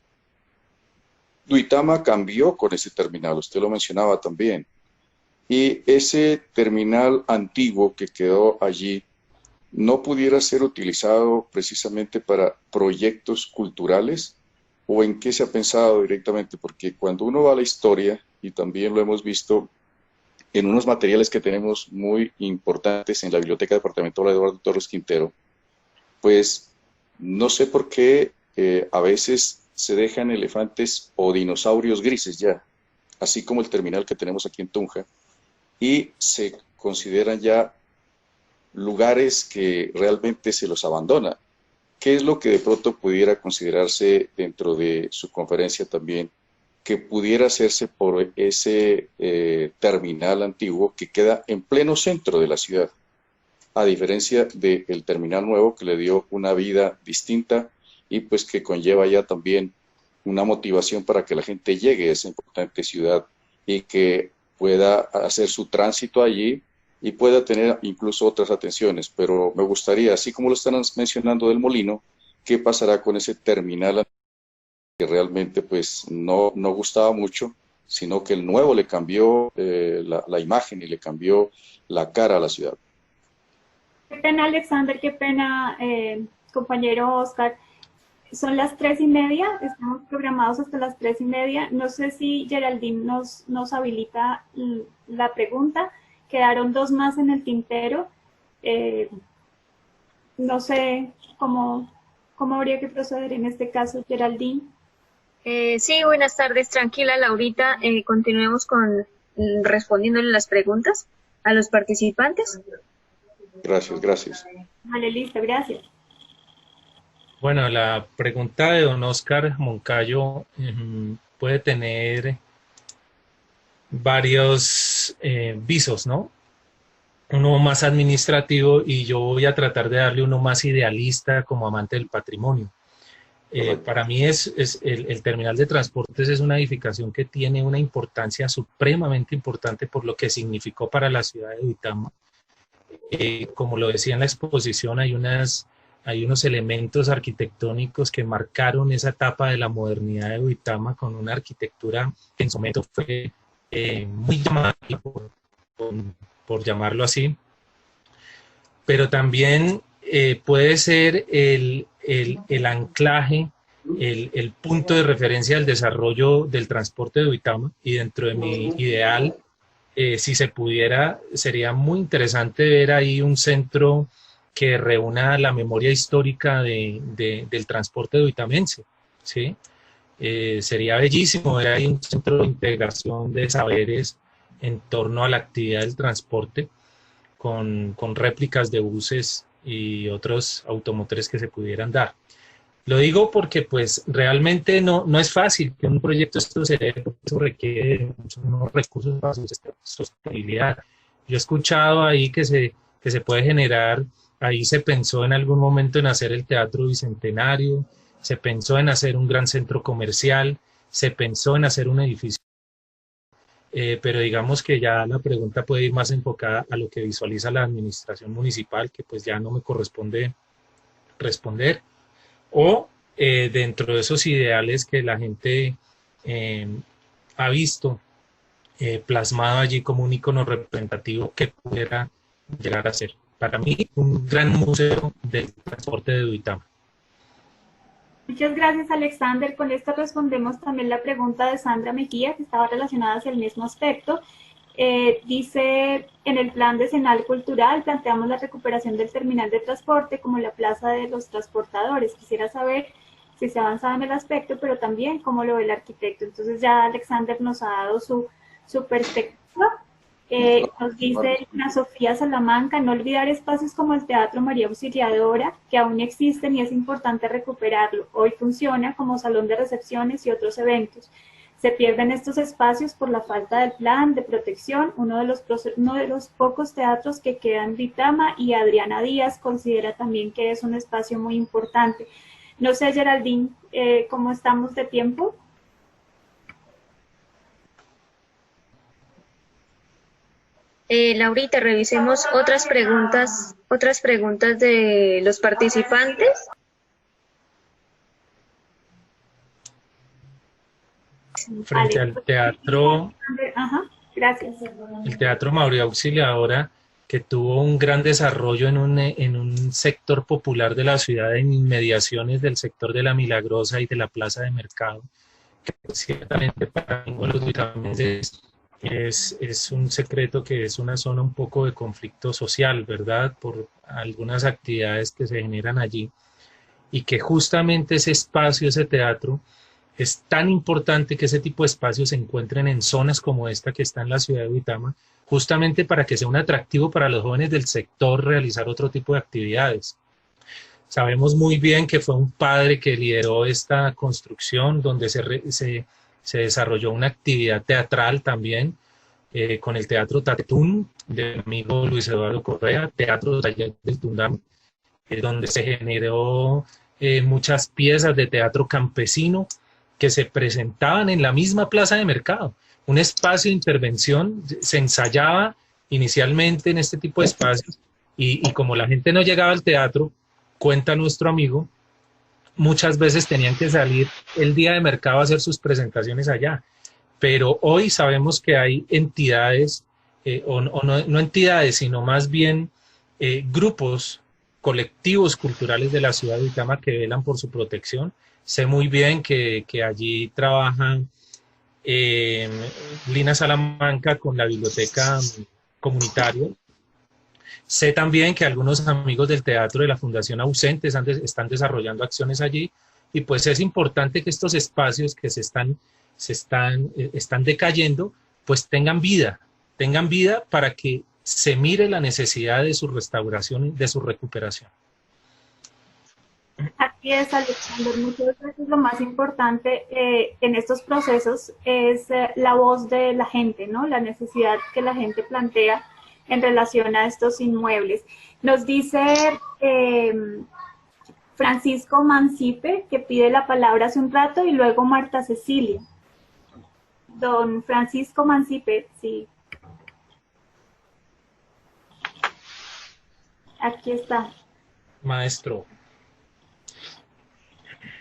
Duitama cambió con ese terminal, usted lo mencionaba también, y ese terminal antiguo que quedó allí no pudiera ser utilizado precisamente para proyectos culturales. ¿O en qué se ha pensado directamente? Porque cuando uno va a la historia, y también lo hemos visto en unos materiales que tenemos muy importantes en la Biblioteca Departamental Eduardo Torres Quintero, pues no sé por qué a veces se dejan elefantes o dinosaurios grises ya, así como el terminal que tenemos aquí en Tunja, y se consideran ya lugares que realmente se los abandona. ¿Qué es lo que de pronto pudiera considerarse dentro de su conferencia también, que pudiera hacerse por ese terminal antiguo que queda en pleno centro de la ciudad, a diferencia del terminal nuevo que le dio una vida distinta y pues que conlleva ya también una motivación para que la gente llegue a esa importante ciudad y que pueda hacer su tránsito allí y pueda tener incluso otras atenciones? Pero me gustaría, así como lo están mencionando del molino, ¿qué pasará con ese terminal que realmente pues no gustaba mucho, sino que el nuevo le cambió la imagen y le cambió la cara a la ciudad? Qué pena, Alexander, qué pena, compañero Oscar. Son las 3:30, estamos programados hasta las 3:30. No sé si Geraldine nos habilita la pregunta. Quedaron 2 más en el tintero. No sé cómo habría que proceder en este caso, Geraldine. Sí, buenas tardes. Tranquila, Laurita. Continuemos con respondiéndole las preguntas a los participantes. Gracias. Vale, listo, gracias. Bueno, la pregunta de don Oscar Moncayo puede tener varios visos, ¿no? Uno más administrativo y yo voy a tratar de darle uno más idealista como amante del patrimonio. Para mí el terminal de transportes es una edificación que tiene una importancia supremamente importante por lo que significó para la ciudad de Duitama. Como lo decía en la exposición, hay unos elementos arquitectónicos que marcaron esa etapa de la modernidad de Duitama con una arquitectura que en su momento fue muy llamativa, por llamarlo así, pero también puede ser el anclaje, el punto de referencia del desarrollo del transporte de Duitama, y dentro de mi ideal, si se pudiera, sería muy interesante ver ahí un centro que reúna la memoria histórica del transporte duitamense, ¿sí? Sería bellísimo ver ahí un centro de integración de saberes en torno a la actividad del transporte, con réplicas de buses y otros automotores que se pudieran dar. Lo digo porque pues realmente no es fácil que un proyecto esto se dé, porque eso requiere unos recursos para su sostenibilidad. Yo he escuchado ahí que se puede generar, ahí se pensó en algún momento en hacer el Teatro Bicentenario, se pensó en hacer un gran centro comercial, se pensó en hacer un edificio, pero digamos que ya la pregunta puede ir más enfocada a lo que visualiza la administración municipal, que pues ya no me corresponde responder, o dentro de esos ideales que la gente ha visto plasmado allí como un icono representativo que pudiera llegar a ser. Para mí, un gran museo del transporte de Duitama. Muchas gracias, Alexander. Con esto respondemos también la pregunta de Sandra Mejía, que estaba relacionada hacia el mismo aspecto. Dice, en el plan decenal cultural planteamos la recuperación del terminal de transporte como la plaza de los transportadores. Quisiera saber si se ha avanzado en el aspecto, pero también cómo lo ve el arquitecto. Entonces ya Alexander nos ha dado su perspectiva. Nos dice Ana Sofía Salamanca, no olvidar espacios como el Teatro María Auxiliadora, que aún existen y es importante recuperarlo. Hoy funciona como salón de recepciones y otros eventos. Se pierden estos espacios por la falta del plan de protección. Uno de los pocos teatros que quedan en Duitama, y Adriana Díaz considera también que es un espacio muy importante. No sé, Geraldine, ¿cómo estamos de tiempo? Laurita, revisemos otras preguntas de los participantes. Frente al teatro, Ajá, gracias. el Teatro María Auxiliadora, que tuvo un gran desarrollo en un sector popular de la ciudad, en inmediaciones del sector de la Milagrosa y de la Plaza de Mercado, que ciertamente para los duitamenses es un secreto que es una zona un poco de conflicto social, ¿verdad? Por algunas actividades que se generan allí, y que justamente ese espacio, ese teatro, es tan importante que ese tipo de espacios se encuentren en zonas como esta que está en la ciudad de Duitama, justamente para que sea un atractivo para los jóvenes del sector realizar otro tipo de actividades. Sabemos muy bien que fue un padre que lideró esta construcción, donde se desarrolló una actividad teatral también, con el Teatro Tatún del amigo Luis Eduardo Correa, Teatro Taller del Tundam, donde se generó muchas piezas de teatro campesino que se presentaban en la misma plaza de mercado. Un espacio de intervención, se ensayaba inicialmente en este tipo de espacios, y como la gente no llegaba al teatro, cuenta nuestro amigo, muchas veces tenían que salir el día de mercado a hacer sus presentaciones allá. Pero hoy sabemos que hay entidades, no entidades, sino más bien grupos, colectivos culturales de la ciudad de Duitama que velan por su protección. Sé muy bien que allí trabaja Lina Salamanca con la biblioteca comunitaria. Sé también que algunos amigos del teatro de la Fundación Ausentes están desarrollando acciones allí, y pues es importante que estos espacios que están decayendo, pues tengan vida para que se mire la necesidad de su restauración y de su recuperación. Así es, Alexander. Muchas veces lo más importante en estos procesos es la voz de la gente, ¿no? La necesidad que la gente plantea en relación a estos inmuebles. Nos dice Francisco Mancipe, que pide la palabra hace un rato, y luego Marta Cecilia. Don Francisco Mancipe, sí. Aquí está. Maestro.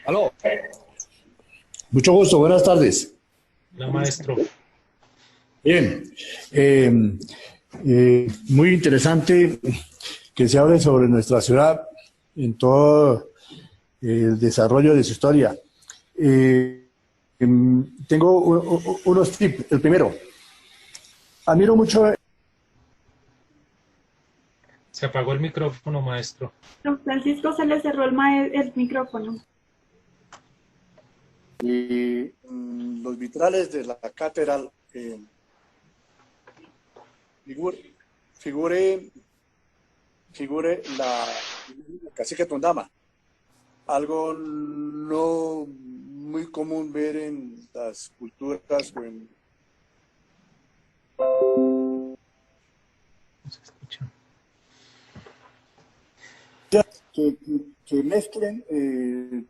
Aló. Mucho gusto, buenas tardes. Hola, maestro. Bien. Muy interesante que se hable sobre nuestra ciudad en todo el desarrollo de su historia. Tengo unos tips. El primero, admiro mucho... Se apagó el micrófono, maestro. Don Francisco, se le cerró el micrófono. Los vitrales de la catedral figure la cacique Tundama, algo no muy común ver en las culturas o en... Que mezclen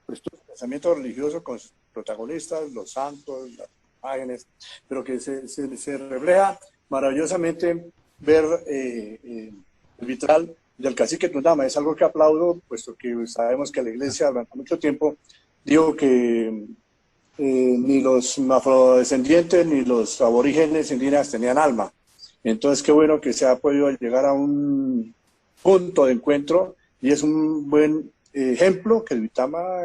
pues, todo el pensamiento religioso con sus protagonistas, los santos, las imágenes, pero que se refleja maravillosamente ver el vitral del cacique Tundama. Es algo que aplaudo, puesto que sabemos que la iglesia durante mucho tiempo dijo que ni los afrodescendientes ni los aborígenes indígenas tenían alma. Entonces, qué bueno que se ha podido llegar a un punto de encuentro y es un buen ejemplo que el Duitama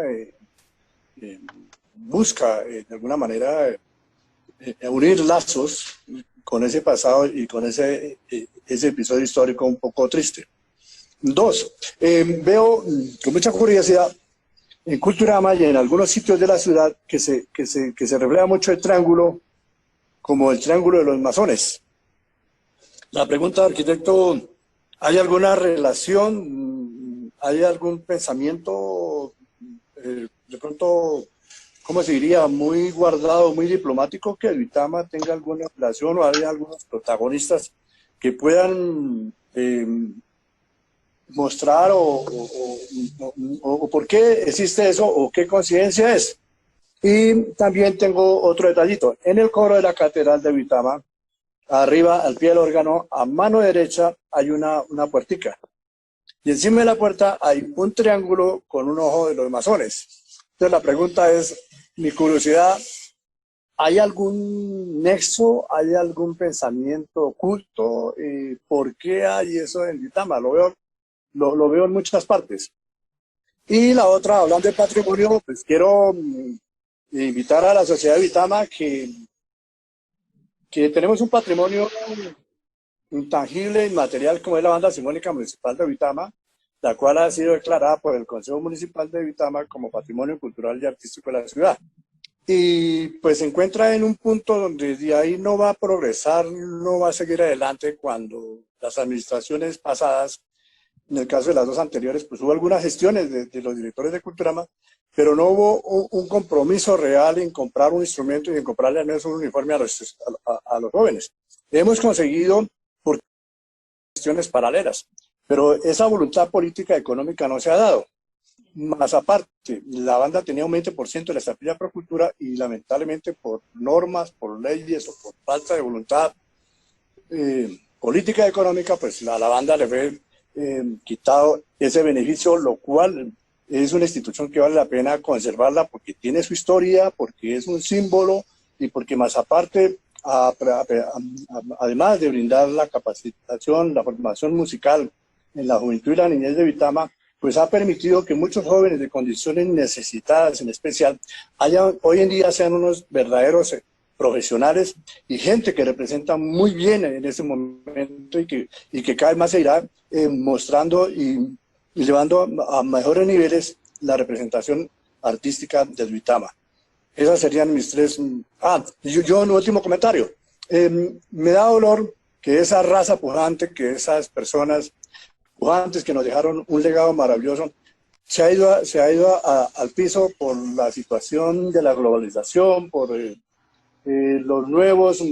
busca de alguna manera unir lazos con ese pasado y con ese episodio histórico un poco triste. Dos, veo con mucha curiosidad en Culturama y en algunos sitios de la ciudad que se refleja mucho el triángulo como el triángulo de los masones. La pregunta, arquitecto, ¿hay alguna relación, hay algún pensamiento, de pronto, ¿cómo se diría?, muy guardado, muy diplomático, que el Duitama tenga alguna relación o haya algunos protagonistas que puedan mostrar o por qué existe eso o qué coincidencia es? Y también tengo otro detallito. En el coro de la Catedral de Duitama, arriba, al pie del órgano, a mano derecha, hay una puertica. Y encima de la puerta hay un triángulo con un ojo de los masones. Entonces la pregunta es, mi curiosidad, ¿hay algún nexo, hay algún pensamiento oculto? ¿Por qué hay eso en Duitama? Lo veo en muchas partes. Y la otra, hablando de patrimonio, pues quiero invitar a la sociedad de Duitama que tenemos un patrimonio intangible, inmaterial, como es la banda sinfónica municipal de Duitama, la cual ha sido declarada por el Consejo Municipal de Duitama como Patrimonio Cultural y Artístico de la ciudad. Y pues se encuentra en un punto donde de ahí no va a progresar, no va a seguir adelante cuando las administraciones pasadas, en el caso de las dos anteriores, pues hubo algunas gestiones de los directores de Culturama, pero no hubo un compromiso real en comprar un instrumento y en comprarle al menos un uniforme a los jóvenes. Hemos conseguido por gestiones paralelas, pero esa voluntad política y económica no se ha dado. Más aparte, la banda tenía un 20% de la estabilidad pro cultura y lamentablemente por normas, por leyes o por falta de voluntad política y económica, pues la banda le fue quitado ese beneficio, lo cual es una institución que vale la pena conservarla porque tiene su historia, porque es un símbolo y porque más aparte, además de brindar la capacitación, la formación musical en la juventud y la niñez de Duitama, pues ha permitido que muchos jóvenes de condiciones necesitadas en especial hoy en día sean unos verdaderos profesionales y gente que representa muy bien en ese momento y que cada vez más se irá mostrando y llevando a mejores niveles la representación artística de Duitama. Esas serían mis tres... yo un último comentario. Me da dolor que esa raza pujante, que esas personas pujantes que nos dejaron un legado maravilloso, se ha ido al piso por la situación de la globalización, por los nuevos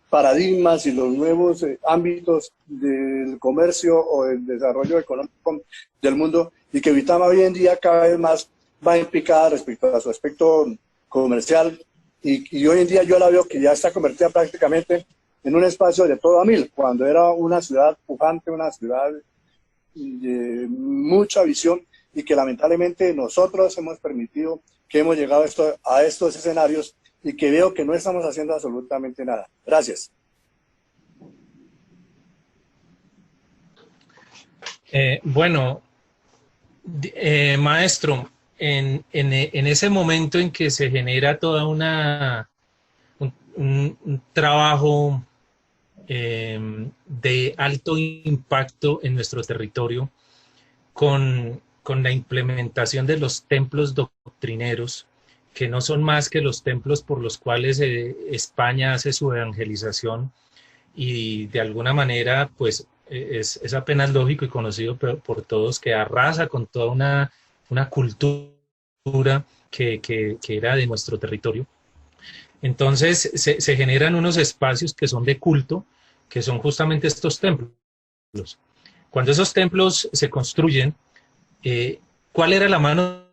paradigmas y los nuevos ámbitos del comercio o del desarrollo económico del mundo, y que Duitama hoy en día cada vez más va en picada respecto a su aspecto comercial, y hoy en día yo la veo que ya está convertida prácticamente en un espacio de todo a mil, cuando era una ciudad pujante, una ciudad de mucha visión, y que lamentablemente nosotros hemos permitido que hemos llegado a estos escenarios y que veo que no estamos haciendo absolutamente nada. Gracias. Bueno, maestro, en ese momento en que se genera toda un trabajo de alto impacto en nuestro territorio con la implementación de los templos doctrineros, que no son más que los templos por los cuales España hace su evangelización, y de alguna manera pues es apenas lógico y conocido por todos que arrasa con toda una cultura que era de nuestro territorio. Entonces se generan unos espacios que son de culto, que son justamente estos templos. Cuando esos templos se construyen, ¿cuál era la mano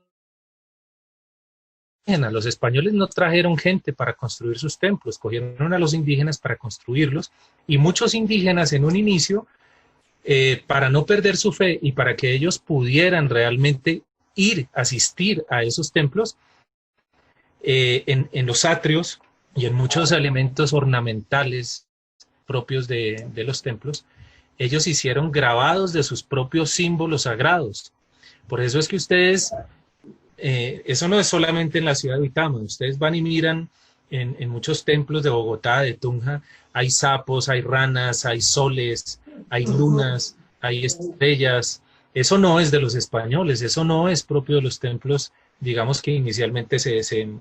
indígena? Los españoles no trajeron gente para construir sus templos, cogieron a los indígenas para construirlos, y muchos indígenas en un inicio, para no perder su fe y para que ellos pudieran realmente asistir a esos templos, en los atrios y en muchos elementos ornamentales propios de los templos, ellos hicieron grabados de sus propios símbolos sagrados. Por eso es que ustedes, eso no es solamente en la ciudad de Uitama, ustedes van y miran en muchos templos de Bogotá, de Tunja, hay sapos, hay ranas, hay soles, hay lunas, hay estrellas. Eso no es de los españoles, eso no es propio de los templos, digamos que inicialmente se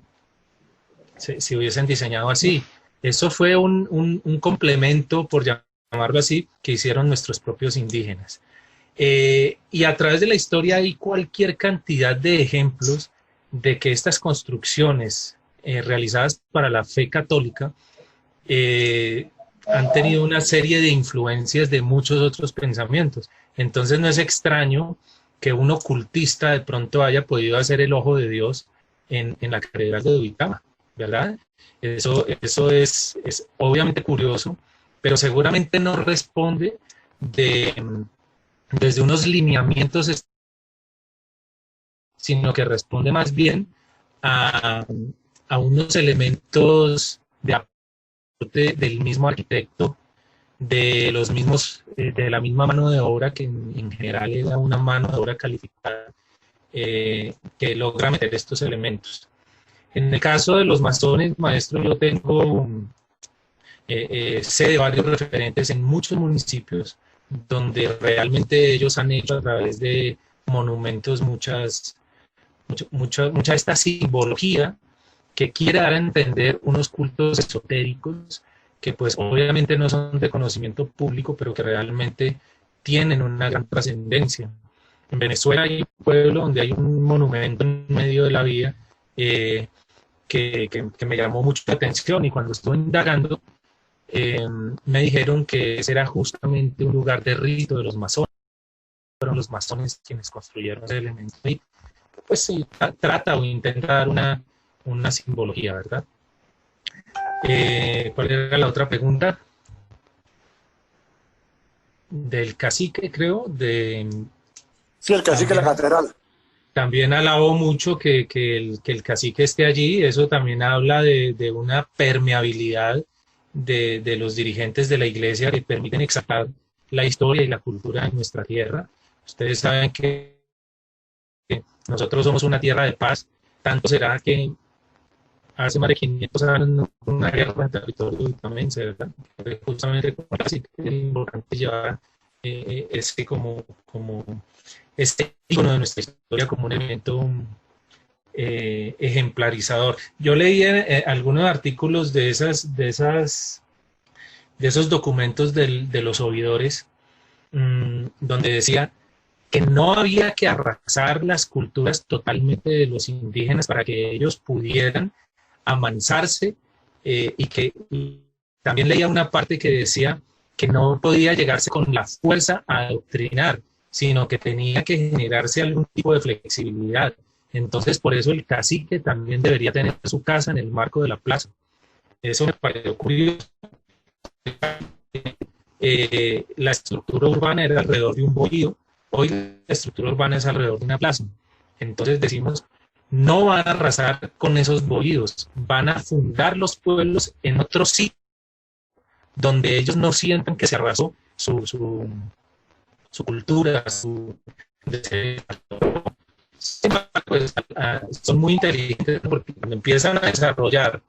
hubiesen diseñado así. Eso fue un complemento, por llamarlo así, que hicieron nuestros propios indígenas. Y a través de la historia hay cualquier cantidad de ejemplos de que estas construcciones realizadas para la fe católica han tenido una serie de influencias de muchos otros pensamientos. Entonces no es extraño que un ocultista de pronto haya podido hacer el ojo de Dios en la catedral de Duitama, ¿verdad? Eso es obviamente curioso, pero seguramente no responde desde unos lineamientos, sino que responde más bien a unos elementos de aporte del mismo arquitecto, de la misma mano de obra, que en general era una mano de obra calificada, que logra meter estos elementos. En el caso de los masones, maestro, yo tengo, sé de varios referentes en muchos municipios donde realmente ellos han hecho a través de monumentos mucha esta simbología que quiere dar a entender unos cultos esotéricos que pues obviamente no son de conocimiento público, pero que realmente tienen una gran trascendencia. En Venezuela hay un pueblo donde hay un monumento en medio de la vía que me llamó mucho la atención, y cuando estuve indagando me dijeron que ese era justamente un lugar de rito de los masones. Fueron los masones quienes construyeron ese elemento y pues sí, trata o intenta dar una simbología, ¿verdad? ¿Cuál era la otra pregunta? Del cacique, creo. Sí, el cacique de la catedral. También alabo mucho que el cacique esté allí. Eso también habla de una permeabilidad de los dirigentes de la iglesia que permiten exaltar la historia y la cultura de nuestra tierra. Ustedes saben que nosotros somos una tierra de paz. Tanto será que hace más de 500 años una guerra en territorio utamense, ¿verdad? Justamente como así que es importante llevar como este icono de nuestra historia como un elemento ejemplarizador. Yo leí algunos artículos de esos documentos de los oidores, donde decía que no había que arrasar las culturas totalmente de los indígenas para que ellos pudieran amansarse, y también leía una parte que decía que no podía llegarse con la fuerza a adoctrinar, sino que tenía que generarse algún tipo de flexibilidad. Entonces, por eso el cacique también debería tener su casa en el marco de la plaza. Eso me pareció curioso. La estructura urbana era alrededor de un bohío. Hoy la estructura urbana es alrededor de una plaza. Entonces decimos, no van a arrasar con esos bohíos, van a fundar los pueblos en otro sitio donde ellos no sientan que se arrasó su cultura, pues, son muy inteligentes, porque cuando empiezan a desarrollar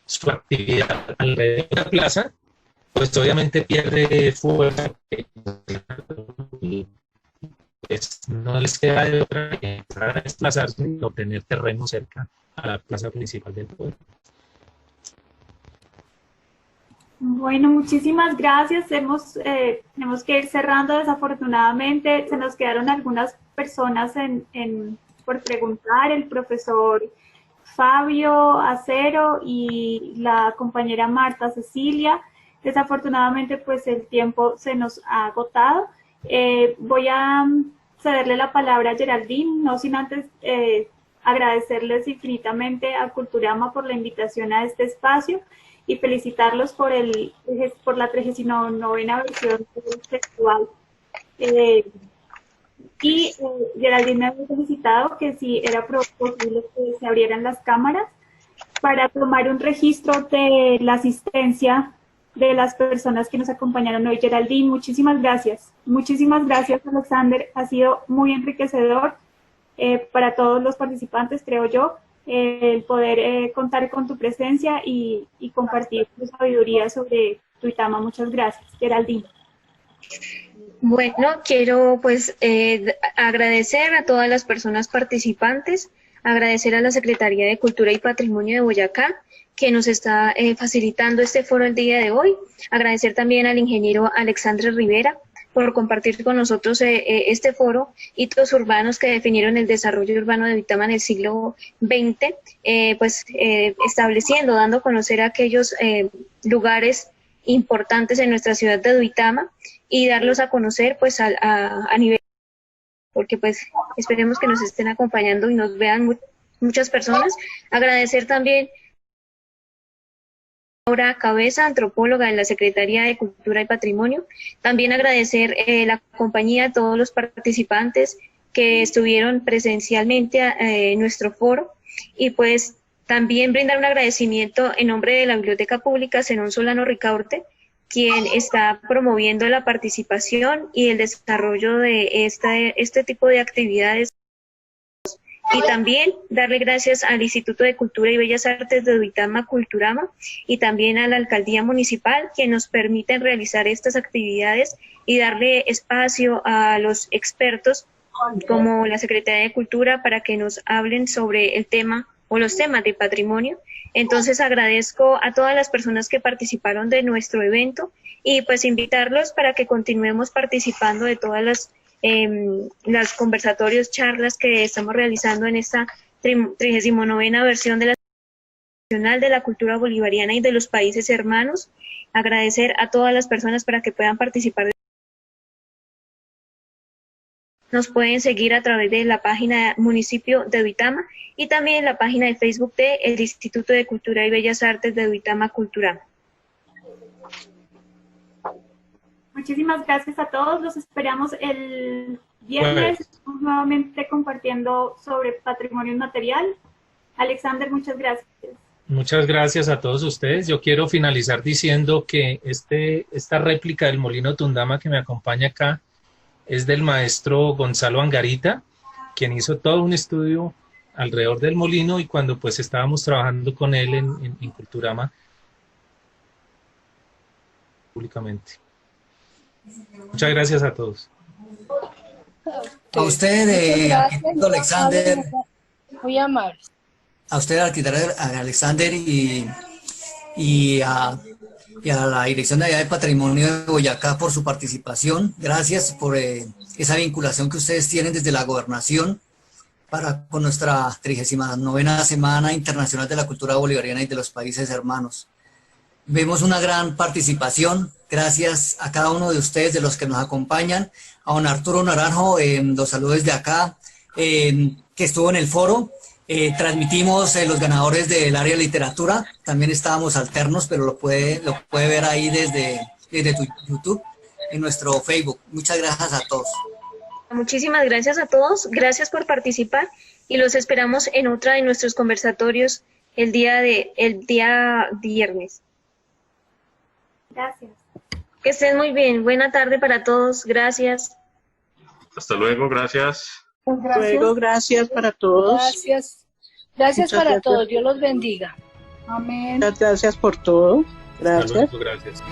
su actividad alrededor de la plaza, pues obviamente pierde fuerza. No les queda de otra que entrar a desplazarse y obtener terreno cerca a la plaza principal del pueblo. Bueno, muchísimas gracias. Tenemos que ir cerrando desafortunadamente. Se nos quedaron algunas personas por preguntar, el profesor Fabio Acero y la compañera Marta Cecilia. Desafortunadamente, pues el tiempo se nos ha agotado. Voy a cederle la palabra a Geraldine, no sin antes agradecerles infinitamente a Culturama por la invitación a este espacio y felicitarlos por la 39ª versión del festival. Geraldine me había solicitado que si era posible que se abrieran las cámaras para tomar un registro de la asistencia de las personas que nos acompañaron hoy. Geraldine, muchísimas gracias. Muchísimas gracias, Alexander. Ha sido muy enriquecedor para todos los participantes, creo yo, el poder contar con tu presencia y compartir tu sabiduría sobre Duitama. Muchas gracias, Geraldine. Bueno, quiero pues agradecer a todas las personas participantes, agradecer a la Secretaría de Cultura y Patrimonio de Boyacá, que nos está facilitando este foro el día de hoy. Agradecer también al ingeniero Alexandre Rivera por compartir con nosotros este foro, hitos urbanos que definieron el desarrollo urbano de Duitama en el siglo XX, estableciendo, dando a conocer aquellos lugares importantes en nuestra ciudad de Duitama y darlos a conocer pues a nivel, porque pues esperemos que nos estén acompañando y nos vean muchas personas. Agradecer también Laura Cabeza, antropóloga en la Secretaría de Cultura y Patrimonio. También agradecer la compañía a todos los participantes que estuvieron presencialmente en nuestro foro y pues también brindar un agradecimiento en nombre de la Biblioteca Pública Zenón Solano Ricaurte, quien está promoviendo la participación y el desarrollo de este tipo de actividades. Y también darle gracias al Instituto de Cultura y Bellas Artes de Duitama, Culturama, y también a la Alcaldía Municipal, que nos permiten realizar estas actividades y darle espacio a los expertos como la Secretaría de Cultura para que nos hablen sobre el tema o los temas de patrimonio. Entonces agradezco a todas las personas que participaron de nuestro evento y pues invitarlos para que continuemos participando de todas las conversatorios, charlas que estamos realizando en esta 39ª versión de la Nacional de la Cultura Bolivariana y de los Países Hermanos. Agradecer a todas las personas para que puedan participar. Nos pueden seguir a través de la página Municipio de Duitama y también la página de Facebook de el Instituto de Cultura y Bellas Artes de Duitama, Culturama. Muchísimas gracias a todos. Los esperamos el viernes nuevamente compartiendo sobre patrimonio inmaterial. Alexander, muchas gracias. Muchas gracias a todos ustedes. Yo quiero finalizar diciendo que esta réplica del Molino Tundama que me acompaña acá es del maestro Gonzalo Angarita, quien hizo todo un estudio alrededor del molino y cuando pues estábamos trabajando con él en Culturama públicamente. Muchas gracias a todos. A usted, arquitecto Alexander. Muy amable. A usted, arquitecto Alexander, y a la Dirección de Patrimonio de Boyacá por su participación. Gracias por esa vinculación que ustedes tienen desde la gobernación con nuestra 39ª Semana Internacional de la Cultura Bolivariana y de los Países Hermanos. Vemos una gran participación. Gracias a cada uno de ustedes, de los que nos acompañan. A don Arturo Naranjo, los saludos desde acá, que estuvo en el foro. Transmitimos los ganadores del área de literatura. También estábamos alternos, pero lo puede ver ahí desde YouTube, en nuestro Facebook. Muchas gracias a todos. Muchísimas gracias a todos. Gracias por participar y los esperamos en otra de nuestros conversatorios el día viernes. Gracias. Que estén muy bien. Buena tarde para todos. Gracias. Hasta luego. Gracias. Gracias. Luego, gracias para todos. Gracias. Gracias para todos. Dios los bendiga. Amén. Muchas gracias por todo. Gracias. Gracias.